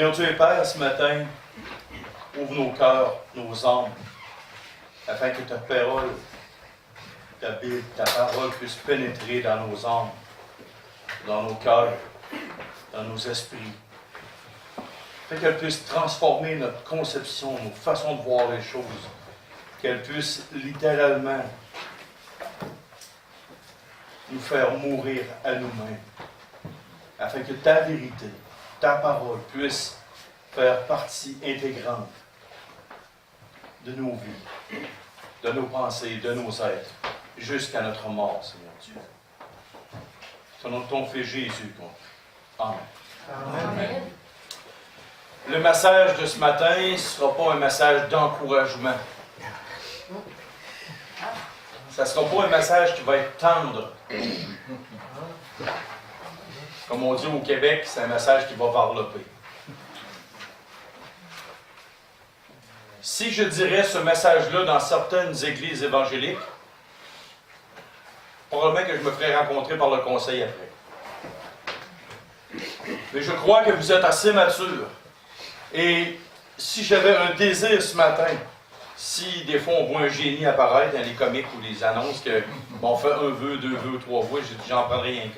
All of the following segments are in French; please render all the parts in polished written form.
Seigneur Dieu et Père, ce matin, ouvre nos cœurs, nos âmes, afin que ta parole, ta parole puisse pénétrer dans nos âmes, dans nos cœurs, dans nos esprits. Afin qu'elle puisse transformer notre conception, nos façons de voir les choses. Qu'elle puisse littéralement nous faire mourir à nous-mêmes. Afin que ta vérité, ta parole puisse faire partie intégrante de nos vies, de nos pensées, de nos êtres, jusqu'à notre mort, Seigneur Dieu. C'est au nom de ton Fils Jésus. Amen. Amen. Le message de ce matin ne sera pas un message d'encouragement. Ça ne sera pas un message qui va être tendre. Comme on dit au Québec, c'est un message qui va varloper. Si je dirais ce message-là dans certaines églises évangéliques, probablement que je me ferais rencontrer par le conseil après. Mais je crois que vous êtes assez mature. Et si j'avais un désir ce matin, si des fois on voit un génie apparaître dans les comiques ou les annonces, que on fait un vœu, deux vœux, trois vœux, j'en prendrais rien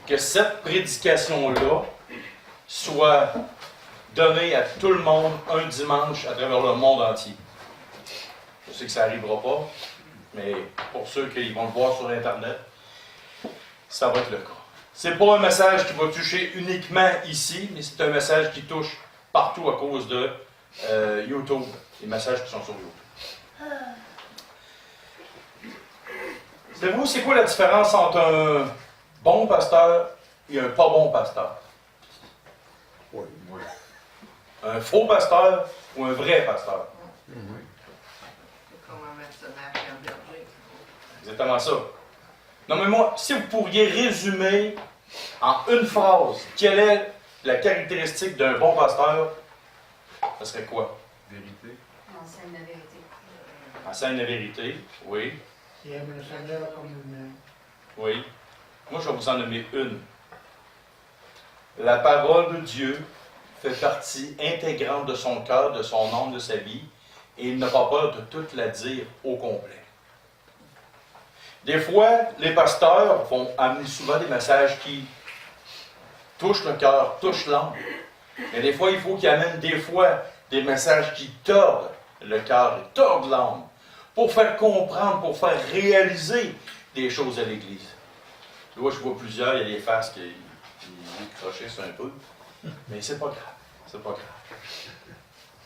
que cette prédication-là soit donnée à tout le monde un dimanche à travers le monde entier. Je sais que ça n'arrivera pas, mais pour ceux qui vont le voir sur Internet, ça va être le cas. C'est pas un message qui va toucher uniquement ici, mais c'est un message qui touche partout à cause de YouTube, les messages qui sont sur YouTube. Savez-vous, c'est quoi la différence entre un bon pasteur et un pas bon pasteur? Oui. Un faux pasteur ou un vrai pasteur? C'est comme un mercenaire et un berger. Exactement ça. Non, mais moi, si vous pourriez résumer en une phrase quelle est la caractéristique d'un bon pasteur, ça serait quoi? Vérité. Enseigne la vérité. Enseigne la vérité, oui. Qui aime le Seigneur comme lui-même. Oui. Moi, je vais vous en nommer une. La parole de Dieu fait partie intégrante de son cœur, de son âme, de sa vie, et il n'a pas peur de toute la dire au complet. Des fois, les pasteurs vont amener souvent des messages qui touchent le cœur, touchent l'âme. Mais des fois, il faut qu'ils amènent des messages qui tordent le cœur et tordent l'âme, pour faire comprendre, pour faire réaliser des choses à l'Église. Là, je vois plusieurs, il y a des faces qui crochissent un peu, mais c'est pas grave. C'est pas grave.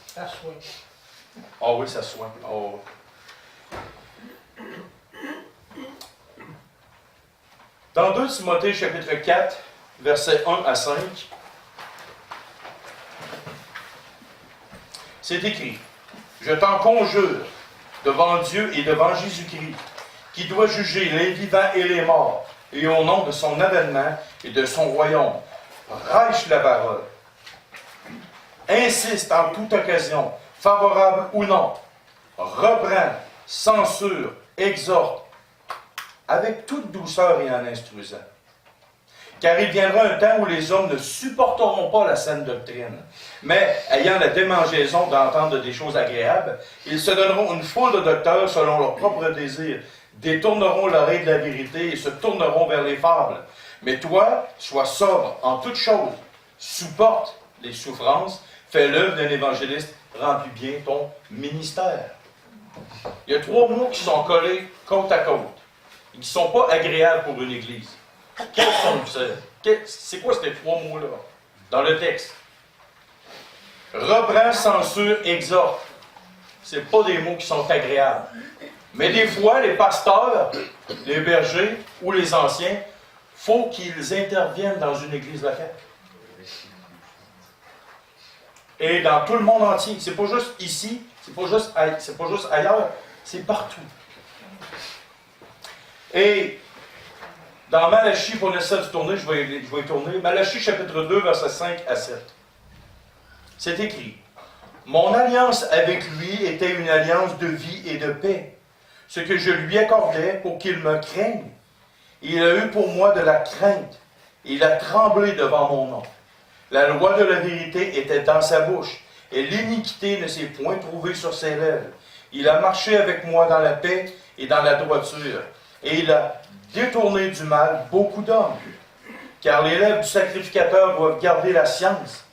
Ça soigne. Ah oui, ça soigne. Oh. Dans 2 Timothée, chapitre 4, versets 1 à 5, c'est écrit: « Je t'en conjure, devant Dieu et devant Jésus-Christ, qui doit juger les vivants et les morts, et au nom de son avènement et de son royaume, prêche la parole. Insiste en toute occasion, favorable ou non, reprend, censure, exhorte, avec toute douceur et en instruisant. Car il viendra un temps où les hommes ne supporteront pas la saine doctrine, mais, ayant la démangeaison d'entendre des choses agréables, ils se donneront une foule de docteurs selon leurs propres désirs, détourneront l'oreille de la vérité et se tourneront vers les fables. Mais toi, sois sobre en toutes choses, supporte les souffrances, fais l'œuvre d'un évangéliste, remplis bien ton ministère. » Il y a 3 mots qui sont collés côte à côte, et qui ne sont pas agréables pour une église. Quels sont-ils? C'est quoi ces 3 mots-là dans le texte? Reprend, censure, exhorte. Ce n'est pas des mots qui sont agréables. Mais des fois, les pasteurs, les bergers ou les anciens, il faut qu'ils interviennent dans une église locale. Et dans tout le monde entier. C'est pas juste ici, c'est pas juste ailleurs, c'est partout. Et dans Malachie, pour laisser de tourner, je vais y tourner. Malachie chapitre 2, versets 5 à 7. C'est écrit: « Mon alliance avec lui était une alliance de vie et de paix, ce que je lui accordais pour qu'il me craigne. Il a eu pour moi de la crainte, il a tremblé devant mon nom. La loi de la vérité était dans sa bouche, et l'iniquité ne s'est point trouvée sur ses lèvres. Il a marché avec moi dans la paix et dans la droiture, et il a détourné du mal beaucoup d'hommes. Car les lèvres du sacrificateur doivent garder la science,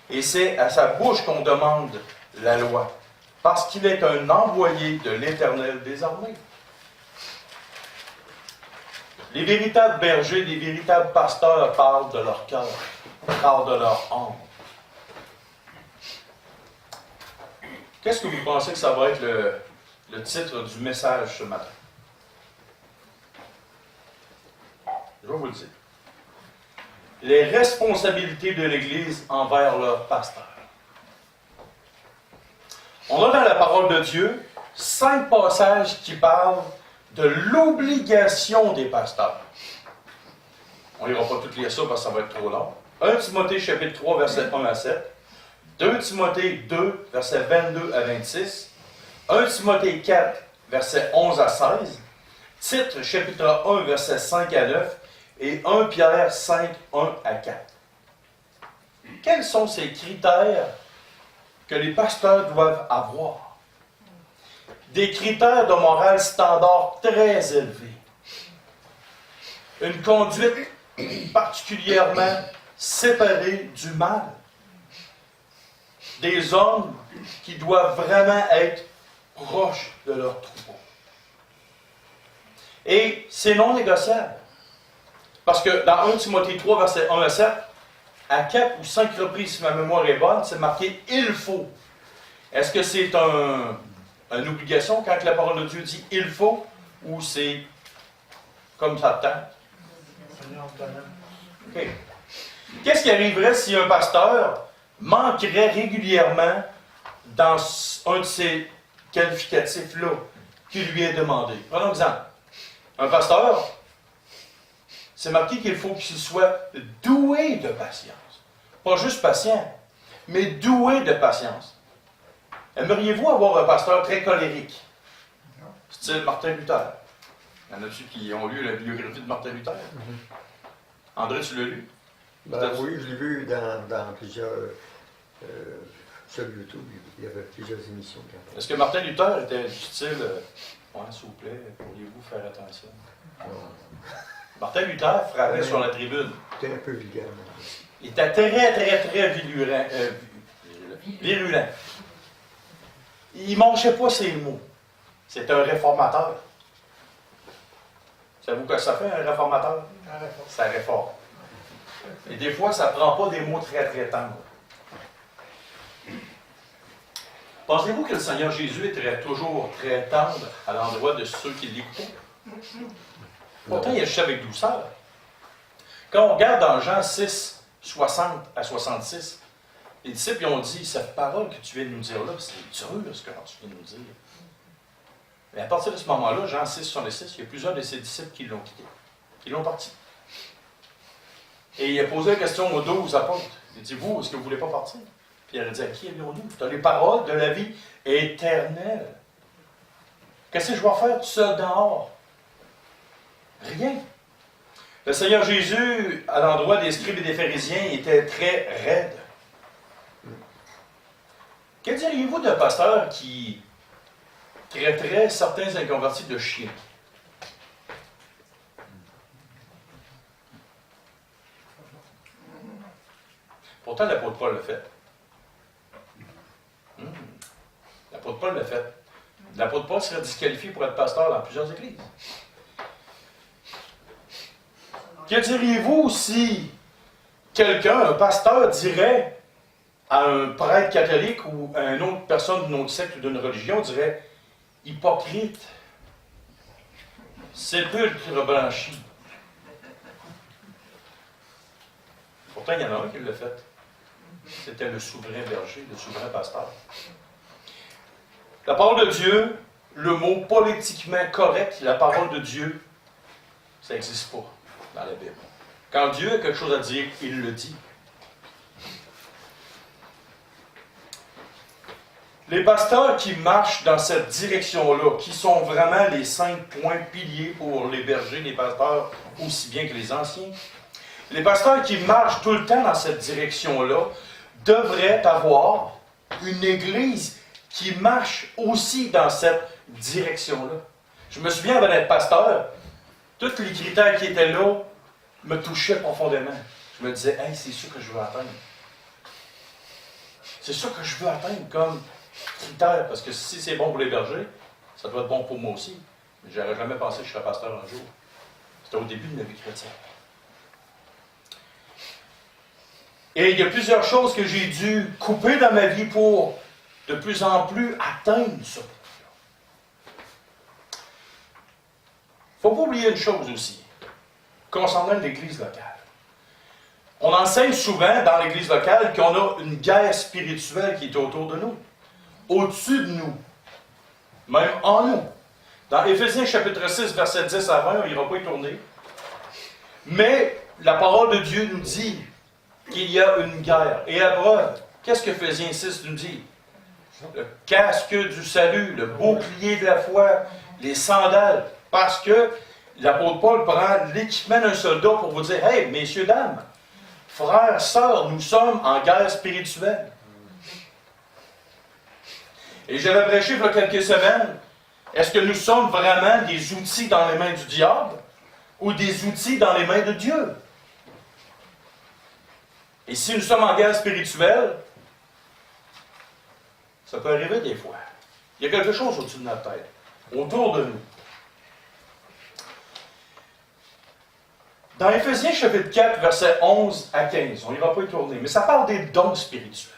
et c'est à sa bouche qu'on demande la loi, parce qu'il est un envoyé de l'Éternel des armées. Les véritables bergers, les véritables pasteurs parlent de leur cœur, parlent de leur âme. Qu'est-ce que vous pensez que ça va être le titre du message ce matin? Je vais vous le dire. Les responsabilités de l'Église envers leur pasteur. On a dans la parole de Dieu 5 passages qui parlent de l'obligation des pasteurs. On ne lira pas toutes lire ça parce que ça va être trop long. 1 Timothée chapitre 3, versets 1 à 7. 2 Timothée 2, versets 22 à 26. 1 Timothée 4, versets 11 à 16. Titre, chapitre 1, versets 5 à 9. Et 1 Pierre 5, 1 à 4. Quels sont ces critères que les pasteurs doivent avoir? Des critères de morale standard très élevés. Une conduite particulièrement séparée du mal. Des hommes qui doivent vraiment être proches de leur troupeau. Et c'est non négociable. Parce que dans 1 Timothée 3, verset 1 à 7, à 4 ou 5 reprises, si ma mémoire est bonne, c'est marqué « il faut ». Est-ce que c'est une obligation quand la parole de Dieu dit « il faut » ou c'est comme ça tente? Okay. Qu'est-ce qui arriverait si un pasteur manquerait régulièrement dans un de ces qualificatifs-là qui lui est demandé? Prenons exemple. Un pasteur, c'est marqué qu'il faut qu'il soit doué de patience. Pas juste patient, mais doué de patience. Aimeriez-vous avoir un pasteur très colérique? Style Martin Luther. Il y en a-tu qui ont lu la biographie de Martin Luther? André, tu l'as lu? Ben, oui, je l'ai vu dans plusieurs... sur YouTube, il y avait plusieurs émissions. Est-ce que Martin Luther était du style ouais, s'il vous plaît, pourriez-vous faire attention? Martin Luther frappait sur la tribune. C'était un peu vulgaire. Il était très virulent. Il ne mangeait pas ses mots. C'est un réformateur. Savez-vous quoi ça fait, un réformateur? Ça réforme. Et des fois, ça ne prend pas des mots très tendres. Pensez-vous que le Seigneur Jésus était toujours très tendre à l'endroit de ceux qui l'écoutaient? Pourtant, il agissait avec douceur. Quand on regarde dans Jean 6, 60 à 66, les disciples ont dit, cette parole que tu viens de nous dire là, c'est dur ce que tu viens de nous dire. Mais à partir de ce moment-là, Jean 6, 66, il y a plusieurs de ses disciples qui l'ont quitté, qui l'ont parti. Et il a posé la question aux 12 apôtres. Il dit, vous, est-ce que vous ne voulez pas partir? Puis il a dit, à qui avions-nous? Tu as les paroles de la vie éternelle. Qu'est-ce que je vais faire tout seul dehors? Rien. Le Seigneur Jésus, à l'endroit des scribes et des pharisiens, était très raide. Que diriez-vous d'un pasteur qui traiterait certains inconvertis de chiens? Pourtant, l'apôtre Paul l'a fait. L'apôtre Paul l'a fait. L'apôtre Paul serait disqualifié pour être pasteur dans plusieurs églises. Que diriez-vous si quelqu'un, un pasteur, dirait à un prêtre catholique ou à une autre personne d'une autre secte ou d'une religion, dirait « hypocrite, sépulcre blanchi ». Pourtant, il y en a un qui l'a fait. C'était le souverain berger, le souverain pasteur. La parole de Dieu, le mot politiquement correct, la parole de Dieu, ça n'existe pas dans la Bible. Quand Dieu a quelque chose à dire, il le dit. Les pasteurs qui marchent dans cette direction-là, qui sont vraiment les 5 points piliers pour les bergers, les pasteurs, aussi bien que les anciens, Les pasteurs qui marchent tout le temps dans cette direction-là devraient avoir une église qui marche aussi dans cette direction-là. Je me souviens, avant d'être pasteur, tous les critères qui étaient là me touchaient profondément. Je me disais, hey, c'est ça que je veux atteindre. C'est ça que je veux atteindre comme critère, parce que si c'est bon pour les bergers, ça doit être bon pour moi aussi. Mais je n'aurais jamais pensé que je serais pasteur un jour. C'était au début de ma vie chrétienne. Et il y a plusieurs choses que j'ai dû couper dans ma vie pour de plus en plus atteindre ça. Il ne faut pas oublier une chose aussi, concernant l'Église locale. On enseigne souvent dans l'Église locale qu'on a une guerre spirituelle qui est autour de nous, au-dessus de nous, même en nous. Dans Éphésiens chapitre 6, verset 10 à 20, on n'ira pas y tourner. Mais la parole de Dieu nous dit qu'il y a une guerre. Et la preuve, qu'est-ce que Éphésiens 6 nous dit? Le casque du salut, le bouclier de la foi, les sandales. Parce que l'apôtre Paul prend l'équipement d'un soldat pour vous dire, hey, messieurs, dames, frères, sœurs, nous sommes en guerre spirituelle. Et j'avais prêché il y a quelques semaines, est-ce que nous sommes vraiment des outils dans les mains du diable ou des outils dans les mains de Dieu? Et si nous sommes en guerre spirituelle, ça peut arriver des fois. Il y a quelque chose au-dessus de notre tête, autour de nous. Dans Éphésiens chapitre 4, versets 11 à 15, on n'ira pas y tourner, mais ça parle des dons spirituels.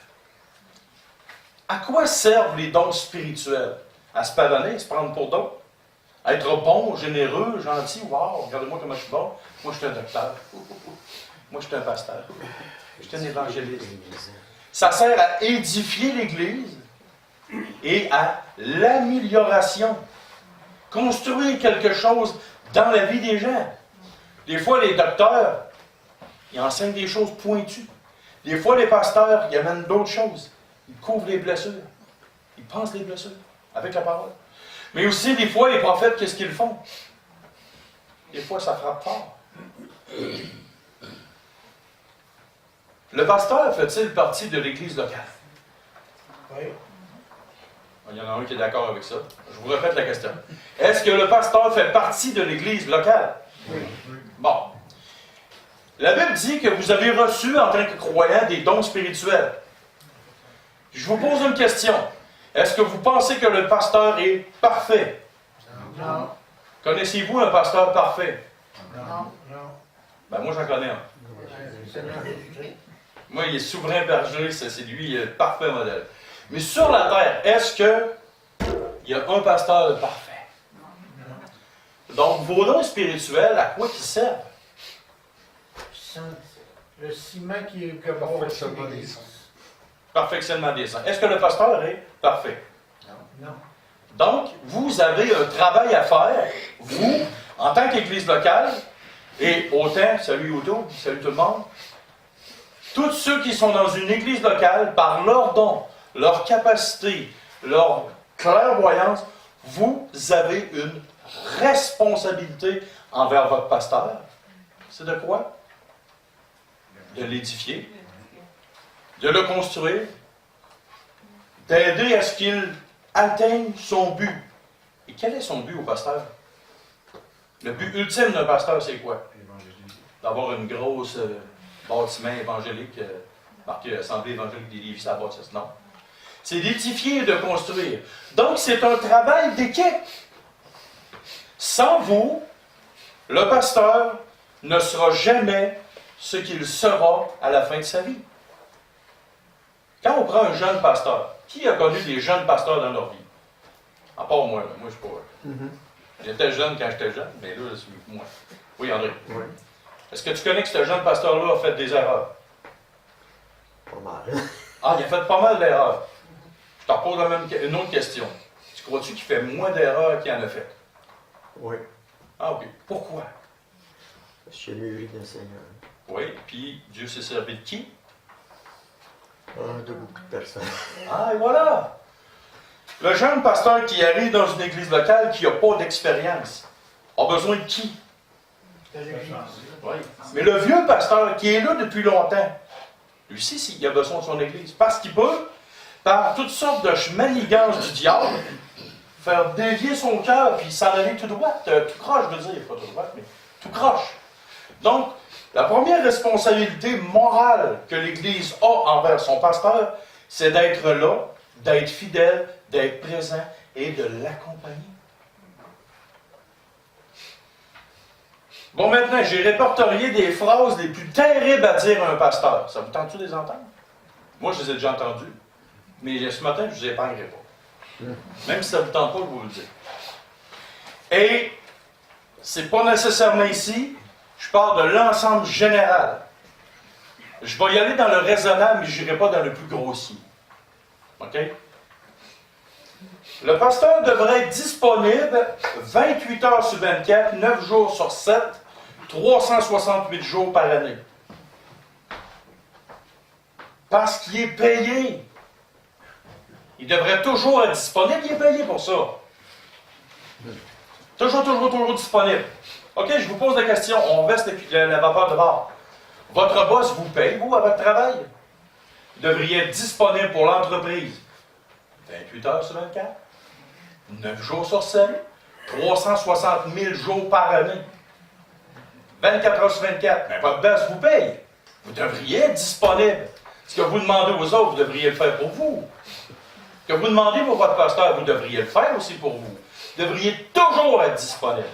À quoi servent les dons spirituels? À se pardonner, se prendre pour d'autres? À être bon, généreux, gentil? Wow, regardez-moi comment je suis bon. Moi, je suis un docteur. Moi, je suis un pasteur. Je suis un évangéliste. Ça sert à édifier l'Église et à l'amélioration. Construire quelque chose dans la vie des gens. Des fois, les docteurs, ils enseignent des choses pointues. Des fois, les pasteurs, ils amènent d'autres choses. Ils couvrent les blessures. Ils pensent les blessures avec la parole. Mais aussi, des fois, les prophètes, qu'est-ce qu'ils font? Des fois, ça frappe fort. Le pasteur fait-il partie de l'Église locale? Oui. Il y en a un qui est d'accord avec ça. Je vous répète la question. Est-ce que le pasteur fait partie de l'Église locale? Oui. Bon. La Bible dit que vous avez reçu en tant que croyant des dons spirituels. Je vous pose une question. Est-ce que vous pensez que le pasteur est parfait? Non. Connaissez-vous un pasteur parfait? Non. Non. Ben moi, j'en connais un. Seigneur Jésus-Christ. Moi, il est souverain berger, c'est lui le parfait modèle. Mais sur la terre, est-ce qu'il y a un pasteur parfait? Donc, vos dons spirituels, à quoi ils servent? Le ciment qui est comme Perfectionnement des sens. Perfectionnement des saints. Est-ce que le pasteur est parfait? Non. Donc, vous avez un travail à faire, vous, en tant qu'Église locale, et autant, salut Yoto, salut tout le monde, tous ceux qui sont dans une Église locale, par leurs dons, leur capacité, leur clairvoyance, vous avez une responsabilité envers votre pasteur. C'est de quoi? De l'édifier, de le construire, d'aider à ce qu'il atteigne son but. Et quel est son but au pasteur? Le but ultime d'un pasteur, c'est quoi? D'avoir une grosse bâtiment évangélique, marqué Assemblée évangélique des Lévis à la bâtisse. Non. C'est d'édifier et de construire. Donc, c'est un travail d'équipe. Sans vous, le pasteur ne sera jamais ce qu'il sera à la fin de sa vie. Quand on prend un jeune pasteur, qui a connu des jeunes pasteurs dans leur vie? À part moi, là. Moi, je suis pas. J'étais jeune quand j'étais jeune, mais là, c'est moi. Oui, André. Oui, Est-ce que tu connais que ce jeune pasteur-là a fait des erreurs? pas mal. Ah, il a fait pas mal d'erreurs. Je t'en pose une autre question. Tu crois-tu qu'il fait moins d'erreurs qu'il en a fait? Oui, Ah, ok. Pourquoi? parce qu'il y a mûri d'un Seigneur. Oui, puis Dieu s'est servi de qui? De beaucoup de personnes. Ah, et voilà! Le jeune pasteur qui arrive dans une église locale qui n'a pas d'expérience a besoin de qui? C'est l'église. Oui. Mais le vieux pasteur qui est là depuis longtemps, lui aussi, il a besoin de son église. Parce qu'il peut, par toutes sortes de manigances du diable, faire dévier son cœur puis s'en aller tout droit. Tout croche, je veux dire, pas tout droit, mais tout croche. Donc, la première responsabilité morale que l'Église a envers son pasteur, c'est d'être là, d'être fidèle, d'être présent et de l'accompagner. Bon, maintenant, j'ai répertorié des phrases les plus terribles à dire à un pasteur. Ça vous tente-tu de les entendre? Moi, je les ai déjà entendues. Mais ce matin, je ne vous épargnerai pas. Même si ça ne vous tente pas, je vous le dis. Et, c'est pas nécessairement ici, je parle de l'ensemble général. Je vais y aller dans le raisonnable, mais je n'irai pas dans le plus grossier. OK? Le pasteur devrait être disponible 28 heures sur 24, 9 jours sur 7, 368 jours par année. Parce qu'il est payé. Il devrait toujours être disponible, il est payé pour ça. Toujours disponible. OK, je vous pose la question, on verse la vapeur de bord. Votre boss vous paye, vous, à votre travail? Vous devriez être disponible pour l'entreprise 28 heures sur 24, 9 jours sur 7, 360 000 jours par année. 24 heures sur 24, mais votre boss vous paye. Vous devriez être disponible. Ce que vous demandez aux autres, vous devriez le faire pour vous. Ce que vous demandez pour votre pasteur, vous devriez le faire aussi pour vous. Vous devriez toujours être disponible.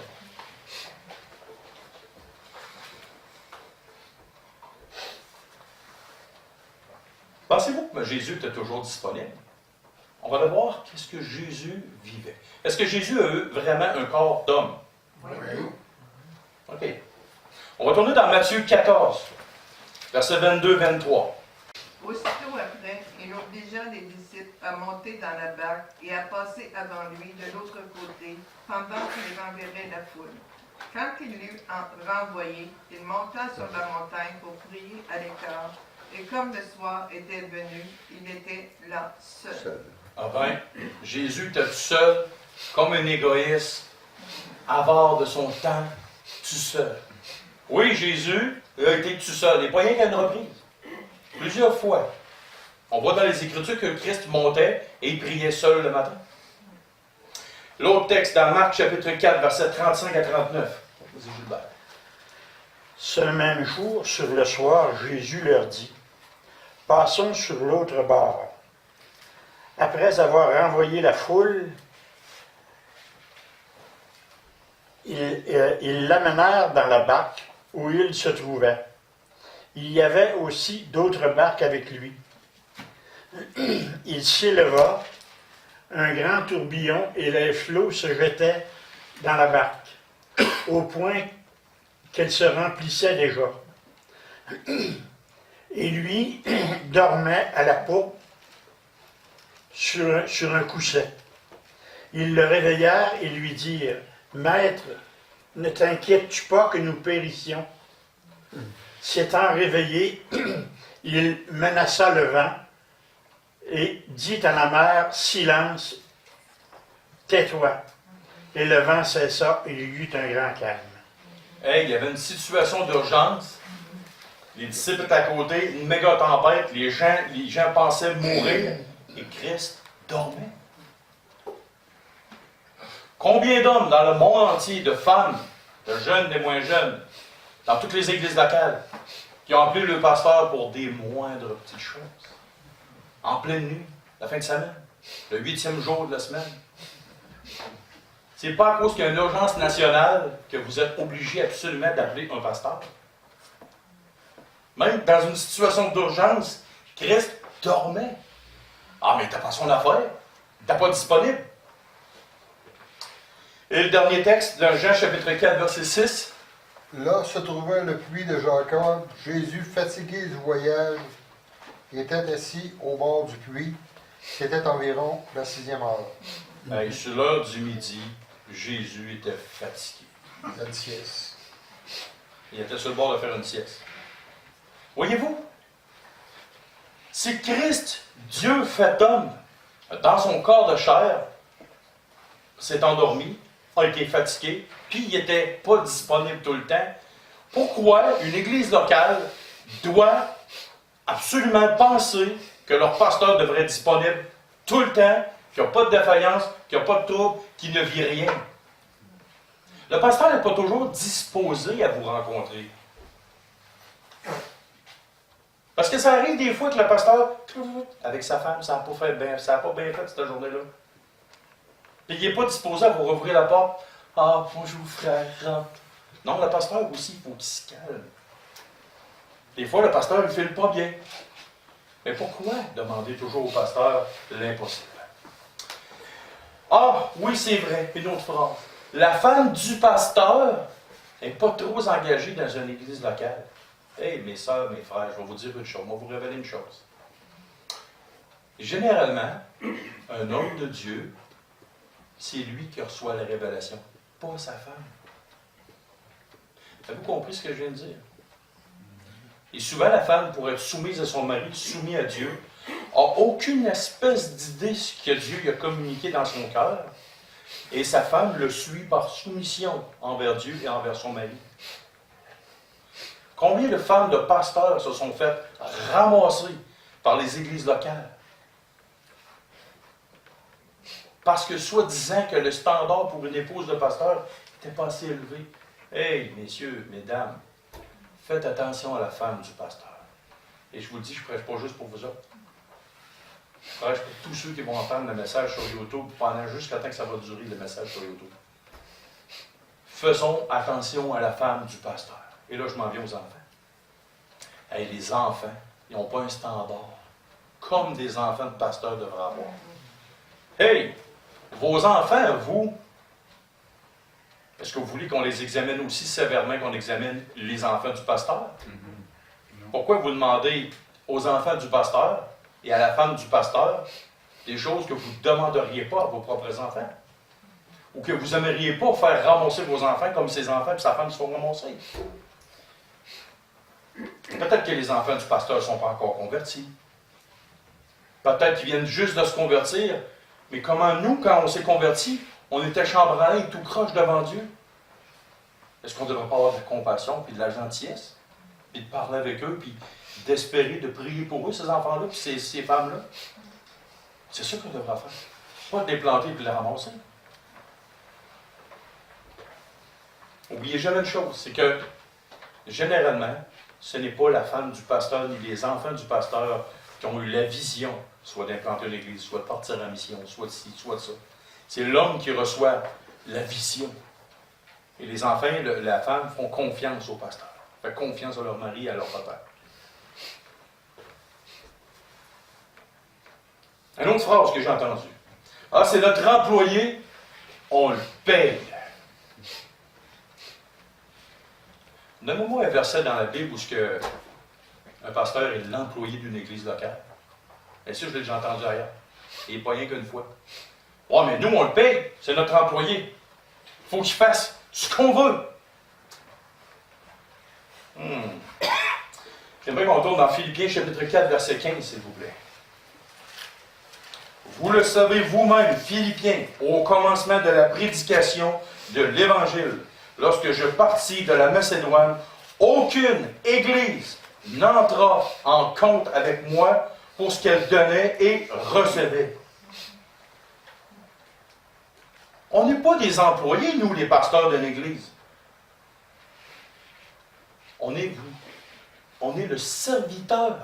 Pensez-vous que Jésus était toujours disponible? On va aller voir qu'est-ce que Jésus vivait. Est-ce que Jésus a eu vraiment un corps d'homme? Oui. OK. On va tourner dans Matthieu 14, versets 22-23. Aussitôt après, il obligea les disciples à monter dans la barque et à passer avant lui de l'autre côté, pendant qu'il renverrait la foule. Quand il l'eut renvoyé, il monta sur la montagne pour prier à l'écart, et comme le soir était venu, il était là seul. Ah ben, Jésus était tout seul, comme un égoïste, avare de son temps, tout seul. Oui, Jésus a été tout seul, et pas rien qu'à une reprise. Plusieurs fois. On voit dans les Écritures que Christ montait et il priait seul le matin. L'autre texte dans Marc chapitre 4, versets 35 à 39. Vas-y, Gilbert. Ce même jour, sur le soir, Jésus leur dit, « Passons sur l'autre bord. » Après avoir renvoyé la foule, ils l'amenèrent dans la barque où il se trouvait. Il y avait aussi d'autres barques avec lui. Il s'éleva un grand tourbillon et les flots se jetaient dans la barque, au point qu'elle se remplissait déjà. Et lui dormait à la poupe sur un coussin. Ils le réveillèrent et lui dirent, « Maître, ne t'inquiètes-tu pas que nous périssions? » S'étant réveillé, il menaça le vent et dit à la mer, « Silence, tais-toi. » Et le vent cessa et il y eut un grand calme. Hey, il y avait une situation d'urgence. Les disciples étaient à côté, une méga tempête, les gens pensaient mourir, et Christ dormait. Combien d'hommes dans le monde entier, de femmes, de jeunes, des moins jeunes, dans toutes les églises locales, qui ont appelé le pasteur pour des moindres petites choses, en pleine nuit, la fin de semaine, le 8e jour de la semaine. C'est pas à cause qu'il y a une urgence nationale que vous êtes obligé absolument d'appeler un pasteur. Même dans une situation d'urgence, Christ dormait. Ah, mais t'as pas son affaire. T'as pas disponible. Et le dernier texte, dans Jean chapitre 4, verset 6. Là se trouvait le puits de Jacob. Jésus, fatigué du voyage, était assis au bord du puits. C'était environ la 6e heure. Et sur l'heure du midi, Jésus était fatigué. La sieste. Il était sur le bord de faire une sieste. Voyez-vous, si Christ, Dieu fait homme, dans son corps de chair, s'est endormi, a été fatigué, puis il n'était pas disponible tout le temps, Pourquoi une église locale doit absolument penser que leur pasteur devrait être disponible tout le temps, qu'il n'y a pas de défaillance, qu'il n'y a pas de trouble, qu'il ne vit rien? Le pasteur n'est pas toujours disposé à vous rencontrer. Parce que ça arrive des fois que le pasteur, avec sa femme, ça n'a pas bien fait cette journée-là. Puis il n'est pas disposé à vous rouvrir la porte. Ah, bonjour frère, rentre. Non, le pasteur aussi, il faut qu'il se calme. Des fois, le pasteur ne file pas bien. Mais pourquoi demander toujours au pasteur l'impossible? Ah, oui, c'est vrai, une autre phrase. La femme du pasteur n'est pas trop engagée dans une église locale. Hey, mes sœurs, mes frères, je vais vous dire une chose, je vais vous révéler une chose. Généralement, un homme de Dieu, c'est lui qui reçoit la révélation, pas sa femme. Avez-vous compris ce que je viens de dire? Et souvent, la femme, pour être soumise à son mari, soumise à Dieu, n'a aucune espèce d'idée de ce que Dieu lui a communiqué dans son cœur. Et sa femme le suit par soumission envers Dieu et envers son mari. Combien de femmes de pasteurs se sont faites ramasser par les églises locales? Parce que soi-disant que le standard pour une épouse de pasteur n'était pas assez élevé. Hey, messieurs, mesdames, faites attention à la femme du pasteur. Et je vous le dis, je ne prêche pas juste pour vous autres. Je prêche pour tous ceux qui vont entendre le message sur YouTube pendant jusqu'à temps que ça va durer, le message sur YouTube. Faisons attention à la femme du pasteur. Et là, je m'en viens aux enfants. Hey, les enfants, ils n'ont pas un standard, comme des enfants de pasteurs devraient avoir. Hey, vos enfants, vous, est-ce que vous voulez qu'on les examine aussi sévèrement qu'on examine les enfants du pasteur? Pourquoi vous demandez aux enfants du pasteur et à la femme du pasteur des choses que vous ne demanderiez pas à vos propres enfants? Ou que vous n'aimeriez pas faire ramasser vos enfants comme ses enfants et sa femme se font ramasser? Peut-être que les enfants du pasteur ne sont pas encore convertis. Peut-être qu'ils viennent juste de se convertir. Mais comment nous, quand on s'est convertis, on était chambranlés tout croche devant Dieu? Est-ce qu'on ne devrait pas avoir de la compassion, puis de la gentillesse, puis de parler avec eux, puis d'espérer, de prier pour eux, ces enfants-là, puis ces femmes-là? C'est ça qu'on devrait faire. Pas de les planter et de les ramasser. N'oubliez jamais une chose, c'est que, généralement, ce n'est pas la femme du pasteur ni les enfants du pasteur qui ont eu la vision, soit d'implanter une église, soit de partir en mission, soit de ci, soit de ça. C'est l'homme qui reçoit la vision. Et les enfants, la femme, font confiance au pasteur. Font confiance à leur mari et à leur papa. Une autre phrase que j'ai entendue. Ah, c'est notre employé, on le paye. Donne-moi un verset dans la Bible où un pasteur est l'employé d'une église locale. Bien sûr, je l'ai déjà entendu ailleurs. Et pas rien qu'une fois. Ouais, mais nous, on le paye. C'est notre employé. Il faut qu'il fasse ce qu'on veut. J'aimerais qu'on tourne dans Philippiens, chapitre 4, verset 15, s'il vous plaît. Vous le savez vous-même, Philippiens, au commencement de la prédication de l'Évangile, lorsque je partis de la Macédoine, aucune église n'entra en compte avec moi pour ce qu'elle donnait et recevait. On n'est pas des employés, nous, les pasteurs de l'Église. On est vous. On est le serviteur.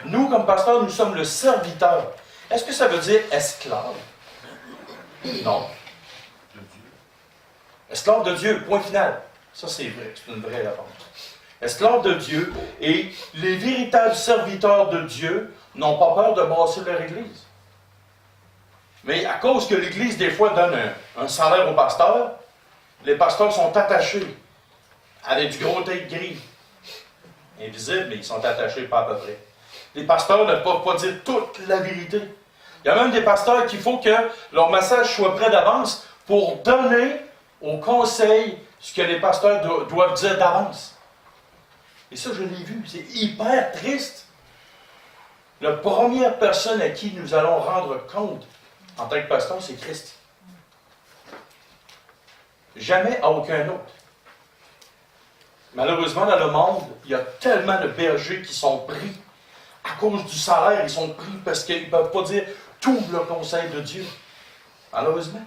Nous, comme pasteurs, nous sommes le serviteur. Est-ce que ça veut dire esclave? Non. Esclave de Dieu, point final. Ça, c'est vrai, c'est une vraie réponse. Esclave de Dieu, et les véritables serviteurs de Dieu n'ont pas peur de brasser leur Église. Mais à cause que l'Église, des fois, donne un salaire aux pasteurs, les pasteurs sont attachés avec du gros tape gris. Invisible, mais ils sont attachés pas à peu près. Les pasteurs ne peuvent pas dire toute la vérité. Il y a même des pasteurs qu'il faut que leur message soit prêt d'avance pour donner au conseil ce que les pasteurs doivent dire d'avance. Et ça, je l'ai vu, c'est hyper triste. La première personne à qui nous allons rendre compte en tant que pasteur, c'est Christ. Jamais à aucun autre. Malheureusement, dans le monde, il y a tellement de bergers qui sont pris à cause du salaire. Ils sont pris parce qu'ils ne peuvent pas dire tout le conseil de Dieu. Malheureusement.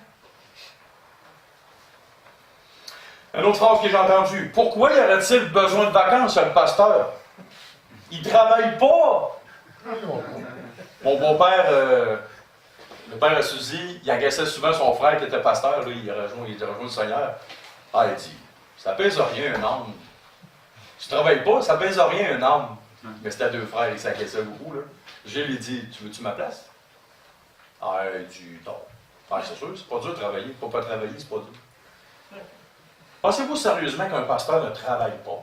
Une autre phrase que j'ai entendue. Pourquoi y aurait-il besoin de vacances, le pasteur? Il ne travaille pas. Mon beau-père, le père à Suzy, il agaçait souvent son frère qui était pasteur. Là, il a rejoint le Seigneur. Ah, il dit, ça pèse rien un homme. Tu ne travailles pas, ça pèse rien un homme. Mais c'était deux frères, ils s'agaçaient beaucoup. Là. Je lui ai dit, tu veux-tu ma place? Ah, il dit, non. Ah, c'est sûr, c'est pas dur de travailler. Faut pas travailler, c'est pas dur. Pensez-vous sérieusement qu'un pasteur ne travaille pas?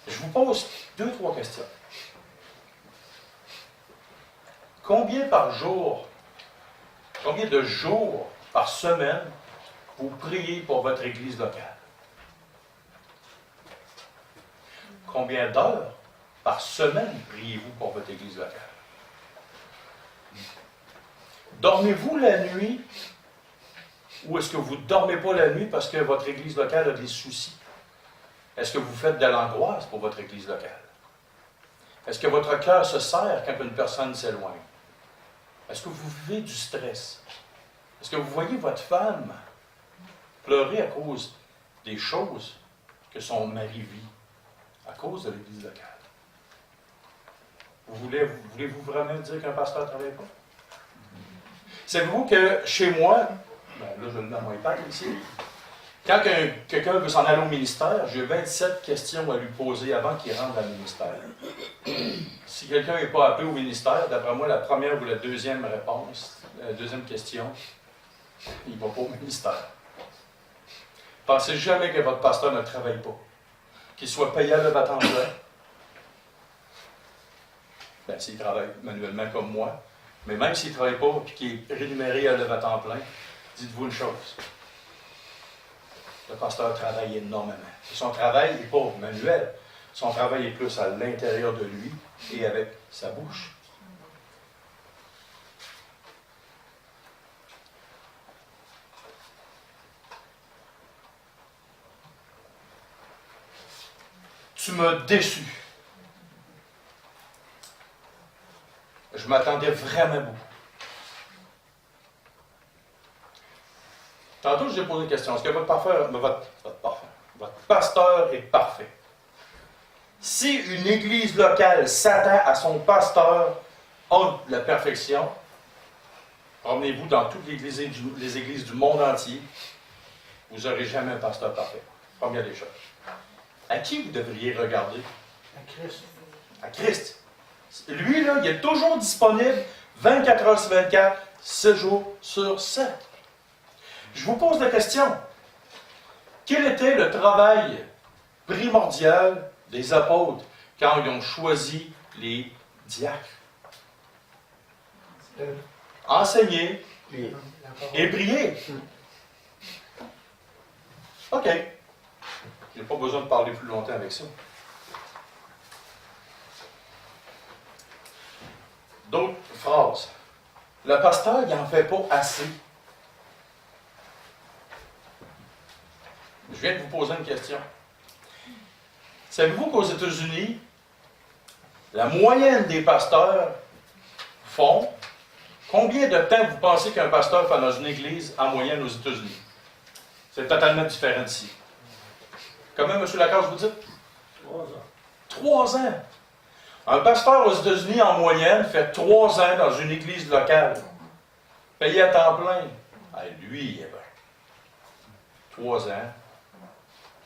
Je vous pose 2-3 questions. Combien par jour, combien de jours par semaine vous priez pour votre église locale? Combien d'heures par semaine priez-vous pour votre église locale? Dormez-vous la nuit ou est-ce que vous ne dormez pas la nuit parce que votre église locale a des soucis? Est-ce que vous faites de l'angoisse pour votre église locale? Est-ce que votre cœur se serre quand une personne s'éloigne? Est-ce que vous vivez du stress? Est-ce que vous voyez votre femme pleurer à cause des choses que son mari vit, à cause de l'église locale? Voulez-vous vraiment dire qu'un pasteur ne travaille pas? Savez-vous que chez moi, là je le mets à mon iPad ici, quand quelqu'un veut s'en aller au ministère, j'ai 27 questions à lui poser avant qu'il rentre dans le ministère. Si quelqu'un n'est pas appelé au ministère, d'après moi, la première ou la deuxième réponse, la deuxième question, il ne va pas au ministère. Pensez jamais que votre pasteur ne travaille pas. Qu'il soit payé à le temps plein. Ben, s'il travaille manuellement comme moi, mais même s'il ne travaille pas et qu'il est rémunéré à le temps plein, dites-vous une chose. Le pasteur travaille énormément. Son travail n'est pas manuel. Son travail est plus à l'intérieur de lui et avec sa bouche. Tu m'as déçu. Je m'attendais vraiment beaucoup. Tantôt, je vous ai posé une question. Est-ce que votre pasteur est parfait? Si une église locale s'attend à son pasteur en la perfection, promenez-vous dans toutes les églises du monde entier, vous n'aurez jamais un pasteur parfait. Première des choses. À qui vous devriez regarder? À Christ. À Christ. Lui, là, il est toujours disponible 24 heures sur 24, 7 jours sur 7. Je vous pose la question. Quel était le travail primordial des apôtres quand ils ont choisi les diacres? Enseigner et prier. OK. Je n'ai pas besoin de parler plus longtemps avec ça. D'autres phrases. Le pasteur, il n'en fait pas assez. Je viens de vous poser une question. Savez-vous qu'aux États-Unis, la moyenne des pasteurs font, combien de temps vous pensez qu'un pasteur fait dans une église en moyenne aux États-Unis? C'est totalement différent d'ici. Comment, M. Lacasse, vous dites? 3 ans. 3 ans. Un pasteur aux États-Unis, en moyenne, fait 3 ans dans une église locale. Payé à temps plein. Ah, lui, il est bien. 3 ans.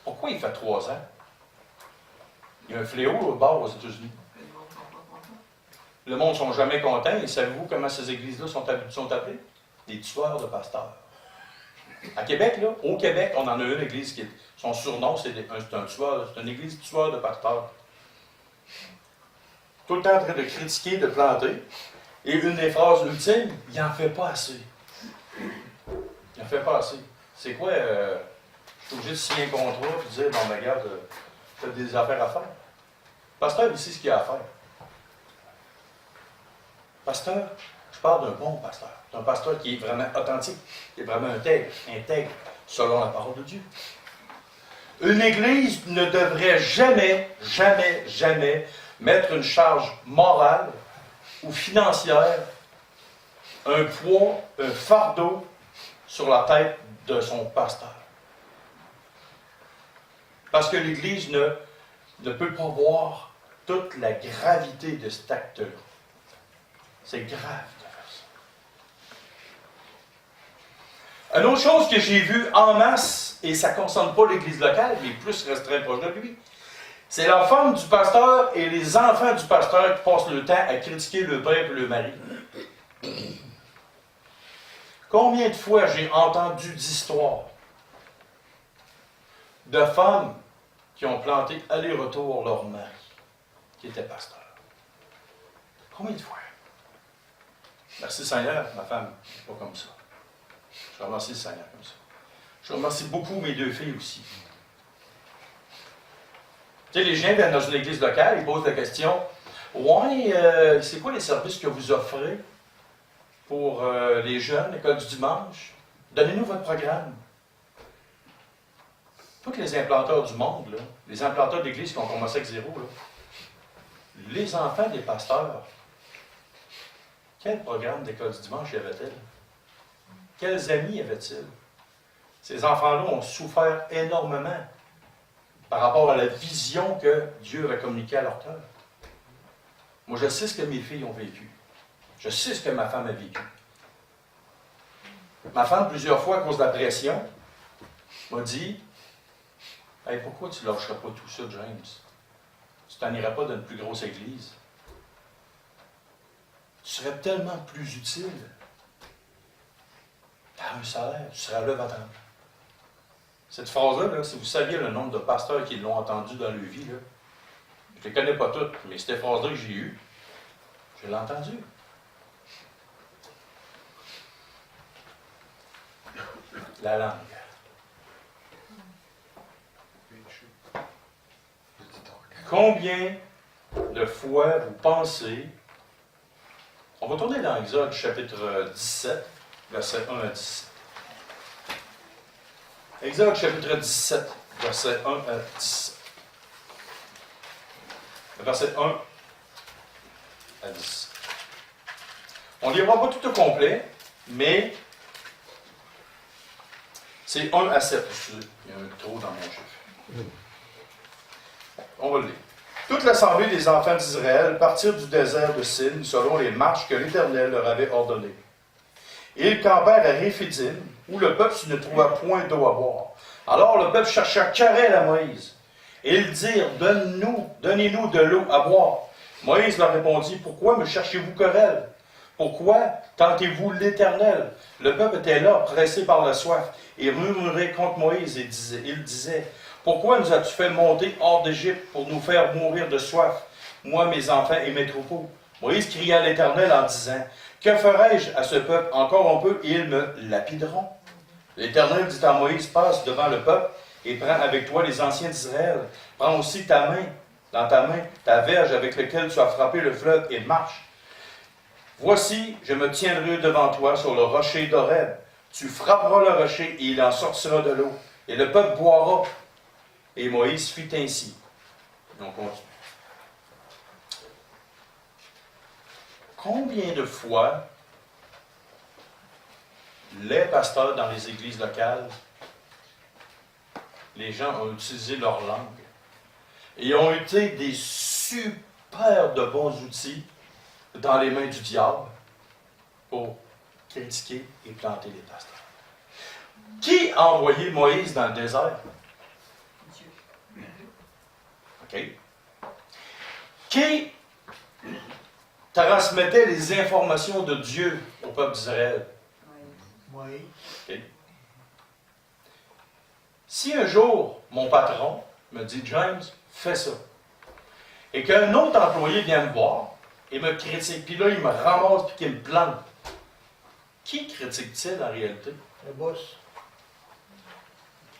Pourquoi il fait 3 ans? Il y a un fléau au bord aux États-Unis. Le monde ne sont jamais contents. Et savez-vous comment ces églises-là sont appelées? Des tueurs de pasteurs. À Québec, là, au Québec, on en a une église qui est. Son surnom, c'est un tueur. C'est une église tueur de pasteurs. Tout le temps en train de critiquer, de planter. Et une des phrases ultimes, il n'en fait pas assez. Il n'en fait pas assez. C'est quoi? Je suis obligé de signer un contrat et de dire, non, mais regarde, tu as des affaires à faire. Pasteur, ici, ce qu'il y a à faire. Pasteur, je parle d'un bon pasteur. D'un pasteur qui est vraiment authentique, qui est vraiment intègre, selon la parole de Dieu. Une Église ne devrait jamais, jamais, jamais mettre une charge morale ou financière, un poids, un fardeau sur la tête de son pasteur. Parce que l'Église ne peut pas voir toute la gravité de cet acte-là. C'est grave de faire ça. Une autre chose que j'ai vue en masse, et ça ne concerne pas l'Église locale, mais plus restreint proche de lui, c'est la femme du pasteur et les enfants du pasteur qui passent le temps à critiquer le père et le mari. Combien de fois j'ai entendu d'histoires de femmes qui ont planté aller-retour leur mari, qui était pasteur? Combien de fois? Merci Seigneur, ma femme n'est pas comme ça. Je remercie le Seigneur comme ça. Je remercie beaucoup mes deux filles aussi. Tu sais, les gens viennent dans une église locale, ils posent la question, « Ouais, c'est quoi les services que vous offrez pour les jeunes, l'école du dimanche? Donnez-nous votre programme. » Tous les implanteurs du monde, là, les implanteurs d'église qui ont commencé avec zéro, là, les enfants des pasteurs, quel programme d'école du dimanche y avait-il? Quels amis y avait-il? Ces enfants-là ont souffert énormément par rapport à la vision que Dieu avait communiquée à leur cœur. Moi, je sais ce que mes filles ont vécu. Je sais ce que ma femme a vécu. Ma femme, plusieurs fois, à cause de la pression, m'a dit, « Hey, pourquoi tu ne lâcherais pas tout ça, James? Tu t'en irais pas dans une plus grosse église. Tu serais tellement plus utile. Tu as un salaire, tu serais là va-t'en. » Cette phrase-là, là, si vous saviez le nombre de pasteurs qui l'ont entendue dans leur vie, là, je ne les connais pas toutes, mais cette phrase-là que j'ai eue, je l'ai entendue. La langue. Combien de fois vous pensez... On va tourner dans Exode chapitre 17, versets 1 à 17. Exode chapitre 17, versets 1 à 17. Verset 1 à 10. On ne lira pas tout au complet, mais c'est 1 à 7. Il y a un trou dans mon chiffre. On va le lire. Toute l'assemblée des enfants d'Israël partirent du désert de Sin selon les marches que l'Éternel leur avait ordonnées. Et ils campèrent à Réphidim, où le peuple ne trouva point d'eau à boire. Alors le peuple chercha querelle à Moïse. Et ils dirent, donnez-nous de l'eau à boire. Moïse leur répondit, pourquoi me cherchez-vous querelle? Pourquoi tentez-vous l'Éternel? Le peuple était là, pressé par la soif, et murmurait contre Moïse, et il disait, pourquoi nous as-tu fait monter hors d'Égypte pour nous faire mourir de soif, moi, mes enfants et mes troupeaux? Moïse cria à l'Éternel en disant, que ferai-je à ce peuple encore un peu, et ils me lapideront? L'Éternel dit à Moïse, passe devant le peuple, et prends avec toi les anciens d'Israël. Prends aussi dans ta main, ta verge avec laquelle tu as frappé le fleuve, et marche. Voici, je me tiendrai devant toi sur le rocher d'Horeb. Tu frapperas le rocher, et il en sortira de l'eau. Et le peuple boira. Et Moïse fit ainsi. On continue. Combien de fois les pasteurs dans les églises locales, les gens ont utilisé leur langue et ont été des super de bons outils dans les mains du diable pour critiquer et planter les pasteurs. Qui a envoyé Moïse dans le désert? Dieu. OK. Qui transmettait les informations de Dieu au peuple d'Israël? Oui. OK. Si un jour, mon patron me dit, James, fais ça, et qu'un autre employé vient me voir et me critique, puis là, il me ramasse puis qu'il me plante, qui critique-t-il en réalité? Le boss.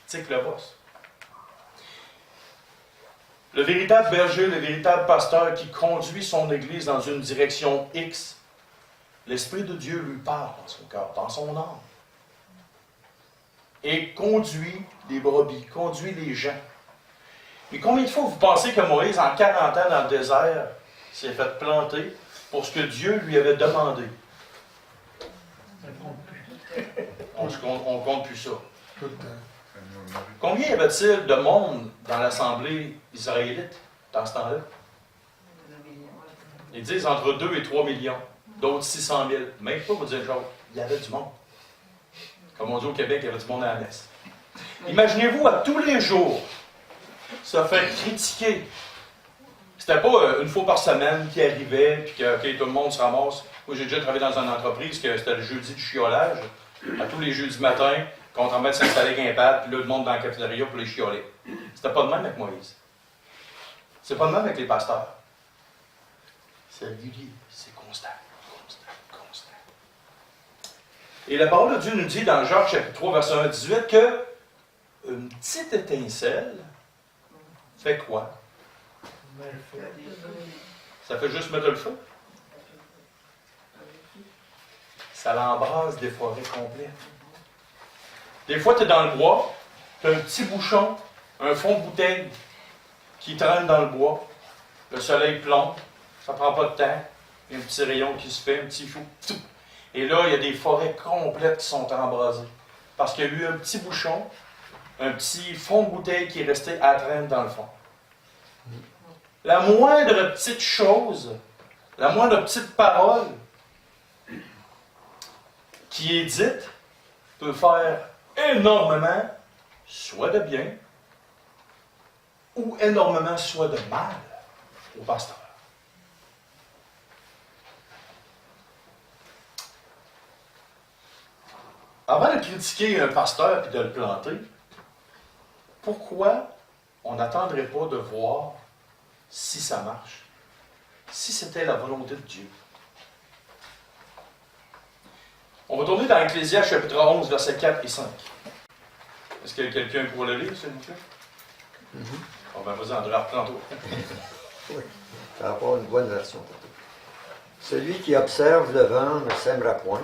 Critique le boss. Le véritable berger, le véritable pasteur qui conduit son Église dans une direction X, l'Esprit de Dieu lui parle dans son cœur, dans son âme. et conduit les brebis, conduit les gens. Et combien de fois vous pensez que Moïse, en 40 ans dans le désert, s'est fait planter pour ce que Dieu lui avait demandé? On ne compte plus ça. Tout le temps. Combien y avait-il de monde dans l'assemblée israélite dans ce temps-là? Ils disent entre 2 et 3 millions, d'autres 600 000. Même pas vous dire une chose, il y avait du monde. Comme on dit au Québec, il y avait du monde à la messe. Imaginez-vous à tous les jours se faire critiquer. C'était pas une fois par semaine qui arrivait, puis que okay, tout le monde se ramasse. Moi, j'ai déjà travaillé dans une entreprise que c'était le jeudi du chiolage. À tous les jeudis matins, quand on met s'installer avec un pad, puis là, le monde dans la cafétéria pour les chioler. C'était pas de même avec Moïse. C'est pas de même avec les pasteurs. C'est régulier, c'est constant. Et la parole de Dieu nous dit dans Jacques chapitre 3, verset 1 à 18 que une petite étincelle fait quoi? Ça fait juste mettre le feu. Ça l'embrase des forêts complètes. Des fois, tu es dans le bois, tu as un petit bouchon, un fond de bouteille qui traîne dans le bois. Le soleil plombe, ça prend pas de temps. Il y a un petit rayon qui se fait, un petit fou. Et là, il y a des forêts complètes qui sont embrasées. Parce qu'il y a eu un petit bouchon, un petit fond de bouteille qui est resté à traîner dans le fond. La moindre petite chose, la moindre petite parole qui est dite peut faire énormément, soit de bien, ou énormément, soit de mal au pasteur. Avant de critiquer un pasteur et de le planter, pourquoi on n'attendrait pas de voir si ça marche, si c'était la volonté de Dieu? On va tourner dans Ecclésiaste chapitre 11, versets 4 et 5. Est-ce qu'il y a quelqu'un pour le lire, s'il vous plaît? Bon, ben vas-y, André, reprends-toi. Oui, ça va pas une bonne version. Celui qui observe le vent ne sèmera point,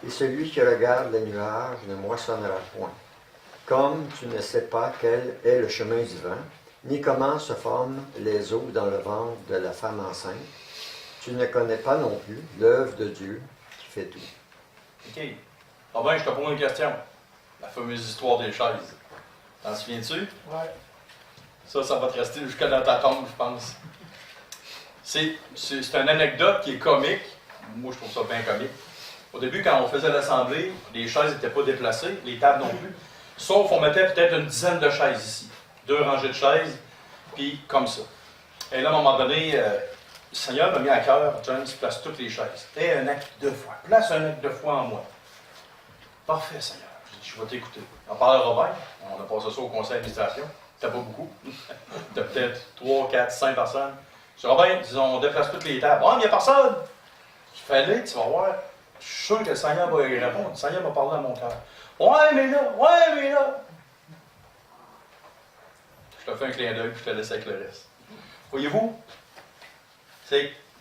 et celui qui regarde les nuages ne moissonnera point. Comme tu ne sais pas quel est le chemin du vent, ni comment se forment les eaux dans le ventre de la femme enceinte, tu ne connais pas non plus l'œuvre de Dieu qui fait tout. OK. Ah ben, je te pose une question. La fameuse histoire des chaises. T'en souviens-tu? Ouais. Ça va te rester jusqu'à dans ta tombe, je pense. C'est une anecdote qui est comique. Moi, je trouve ça bien comique. Au début, quand on faisait l'assemblée, les chaises n'étaient pas déplacées, les tables non plus. Sauf on mettait peut-être une dizaine de chaises ici. 2 rangées de chaises, puis comme ça. Et là, à un moment donné, le Seigneur m'a mis à cœur, James, place toutes les chaises. Et un acte de foi. Place un acte de foi en moi. Parfait, Seigneur. Je vais t'écouter. On parlera bien. On a passé ça au conseil d'administration. C'était pas beaucoup. C'était peut-être 3, 4, 5 personnes. Je dis, bien, disons, on déplace toutes les tables. Ah, mais il n'y a personne! Je fais aller, tu vas voir. Je suis sûr que le Seigneur va y répondre. Le Seigneur va parler à mon cœur. Ouais, mais là. Je te fais un clin d'œil, puis je te laisse avec le reste. Voyez-vous?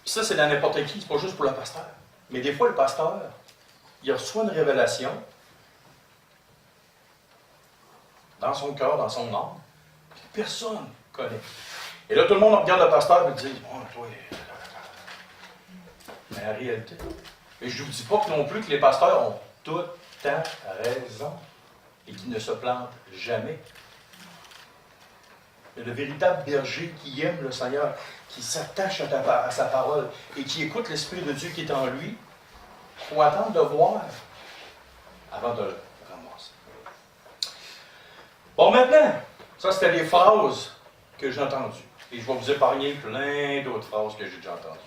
Ça, c'est dans n'importe qui, c'est pas juste pour le pasteur. Mais des fois, le pasteur, il reçoit une révélation dans son cœur, dans son âme, que personne ne connaît. Et là, tout le monde regarde le pasteur et dit, bon, toi, mais en réalité, et je ne vous dis pas non plus que les pasteurs ont tout le temps raison et qu'ils ne se plantent jamais. Mais le véritable berger qui aime le Seigneur, qui s'attache à sa parole et qui écoute l'Esprit de Dieu qui est en lui, il faut attendre de voir avant de le ramasser. Bon, maintenant, ça c'était les phrases que j'ai entendues. Et je vais vous épargner plein d'autres phrases que j'ai déjà entendues.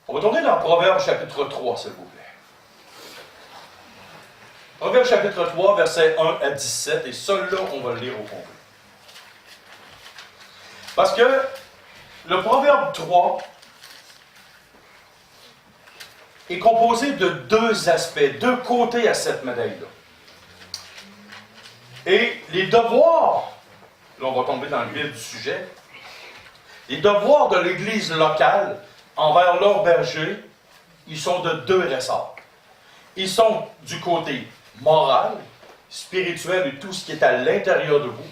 On va tourner dans Proverbes chapitre 3, s'il vous plaît. Proverbes chapitre 3, versets 1 à 17, et celui-là, on va le lire au complet. Parce que le Proverbe 3 est composé de 2 aspects, 2 côtés à cette médaille-là. Et les devoirs, là on va tomber dans le vif du sujet, les devoirs de l'Église locale envers leurs bergers, ils sont de 2 ressorts. Ils sont du côté moral, spirituel et tout ce qui est à l'intérieur de vous.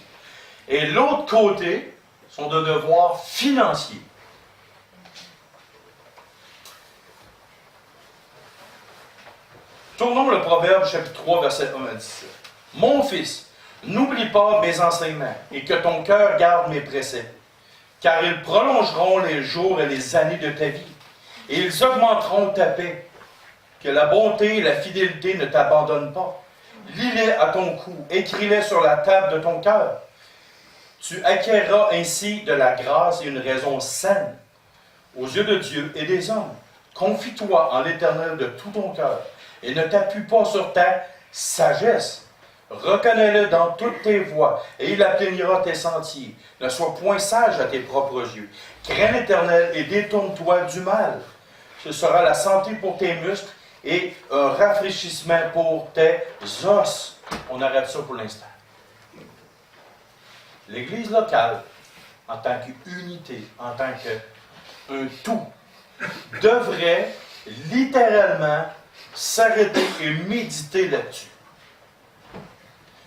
Et l'autre côté sont de devoirs financiers. Tournons le Proverbe, chapitre 3, verset 1 à 17. Mon fils, n'oublie pas mes enseignements et que ton cœur garde mes préceptes, car ils prolongeront les jours et les années de ta vie, et ils augmenteront ta paix. Que la bonté et la fidélité ne t'abandonnent pas. Lis-les à ton cou, écris-les sur la table de ton cœur. Tu acquerras ainsi de la grâce et une raison saine aux yeux de Dieu et des hommes. Confie-toi en l'Éternel de tout ton cœur et ne t'appuie pas sur ta sagesse. Reconnais-le dans toutes tes voies et il aplanira tes sentiers. Ne sois point sage à tes propres yeux. Crains l'Éternel et détourne-toi du mal. Ce sera la santé pour tes muscles et un rafraîchissement pour tes os. On arrête ça pour l'instant. L'Église locale, en tant qu'unité, en tant qu'un tout, devrait littéralement s'arrêter et méditer là-dessus.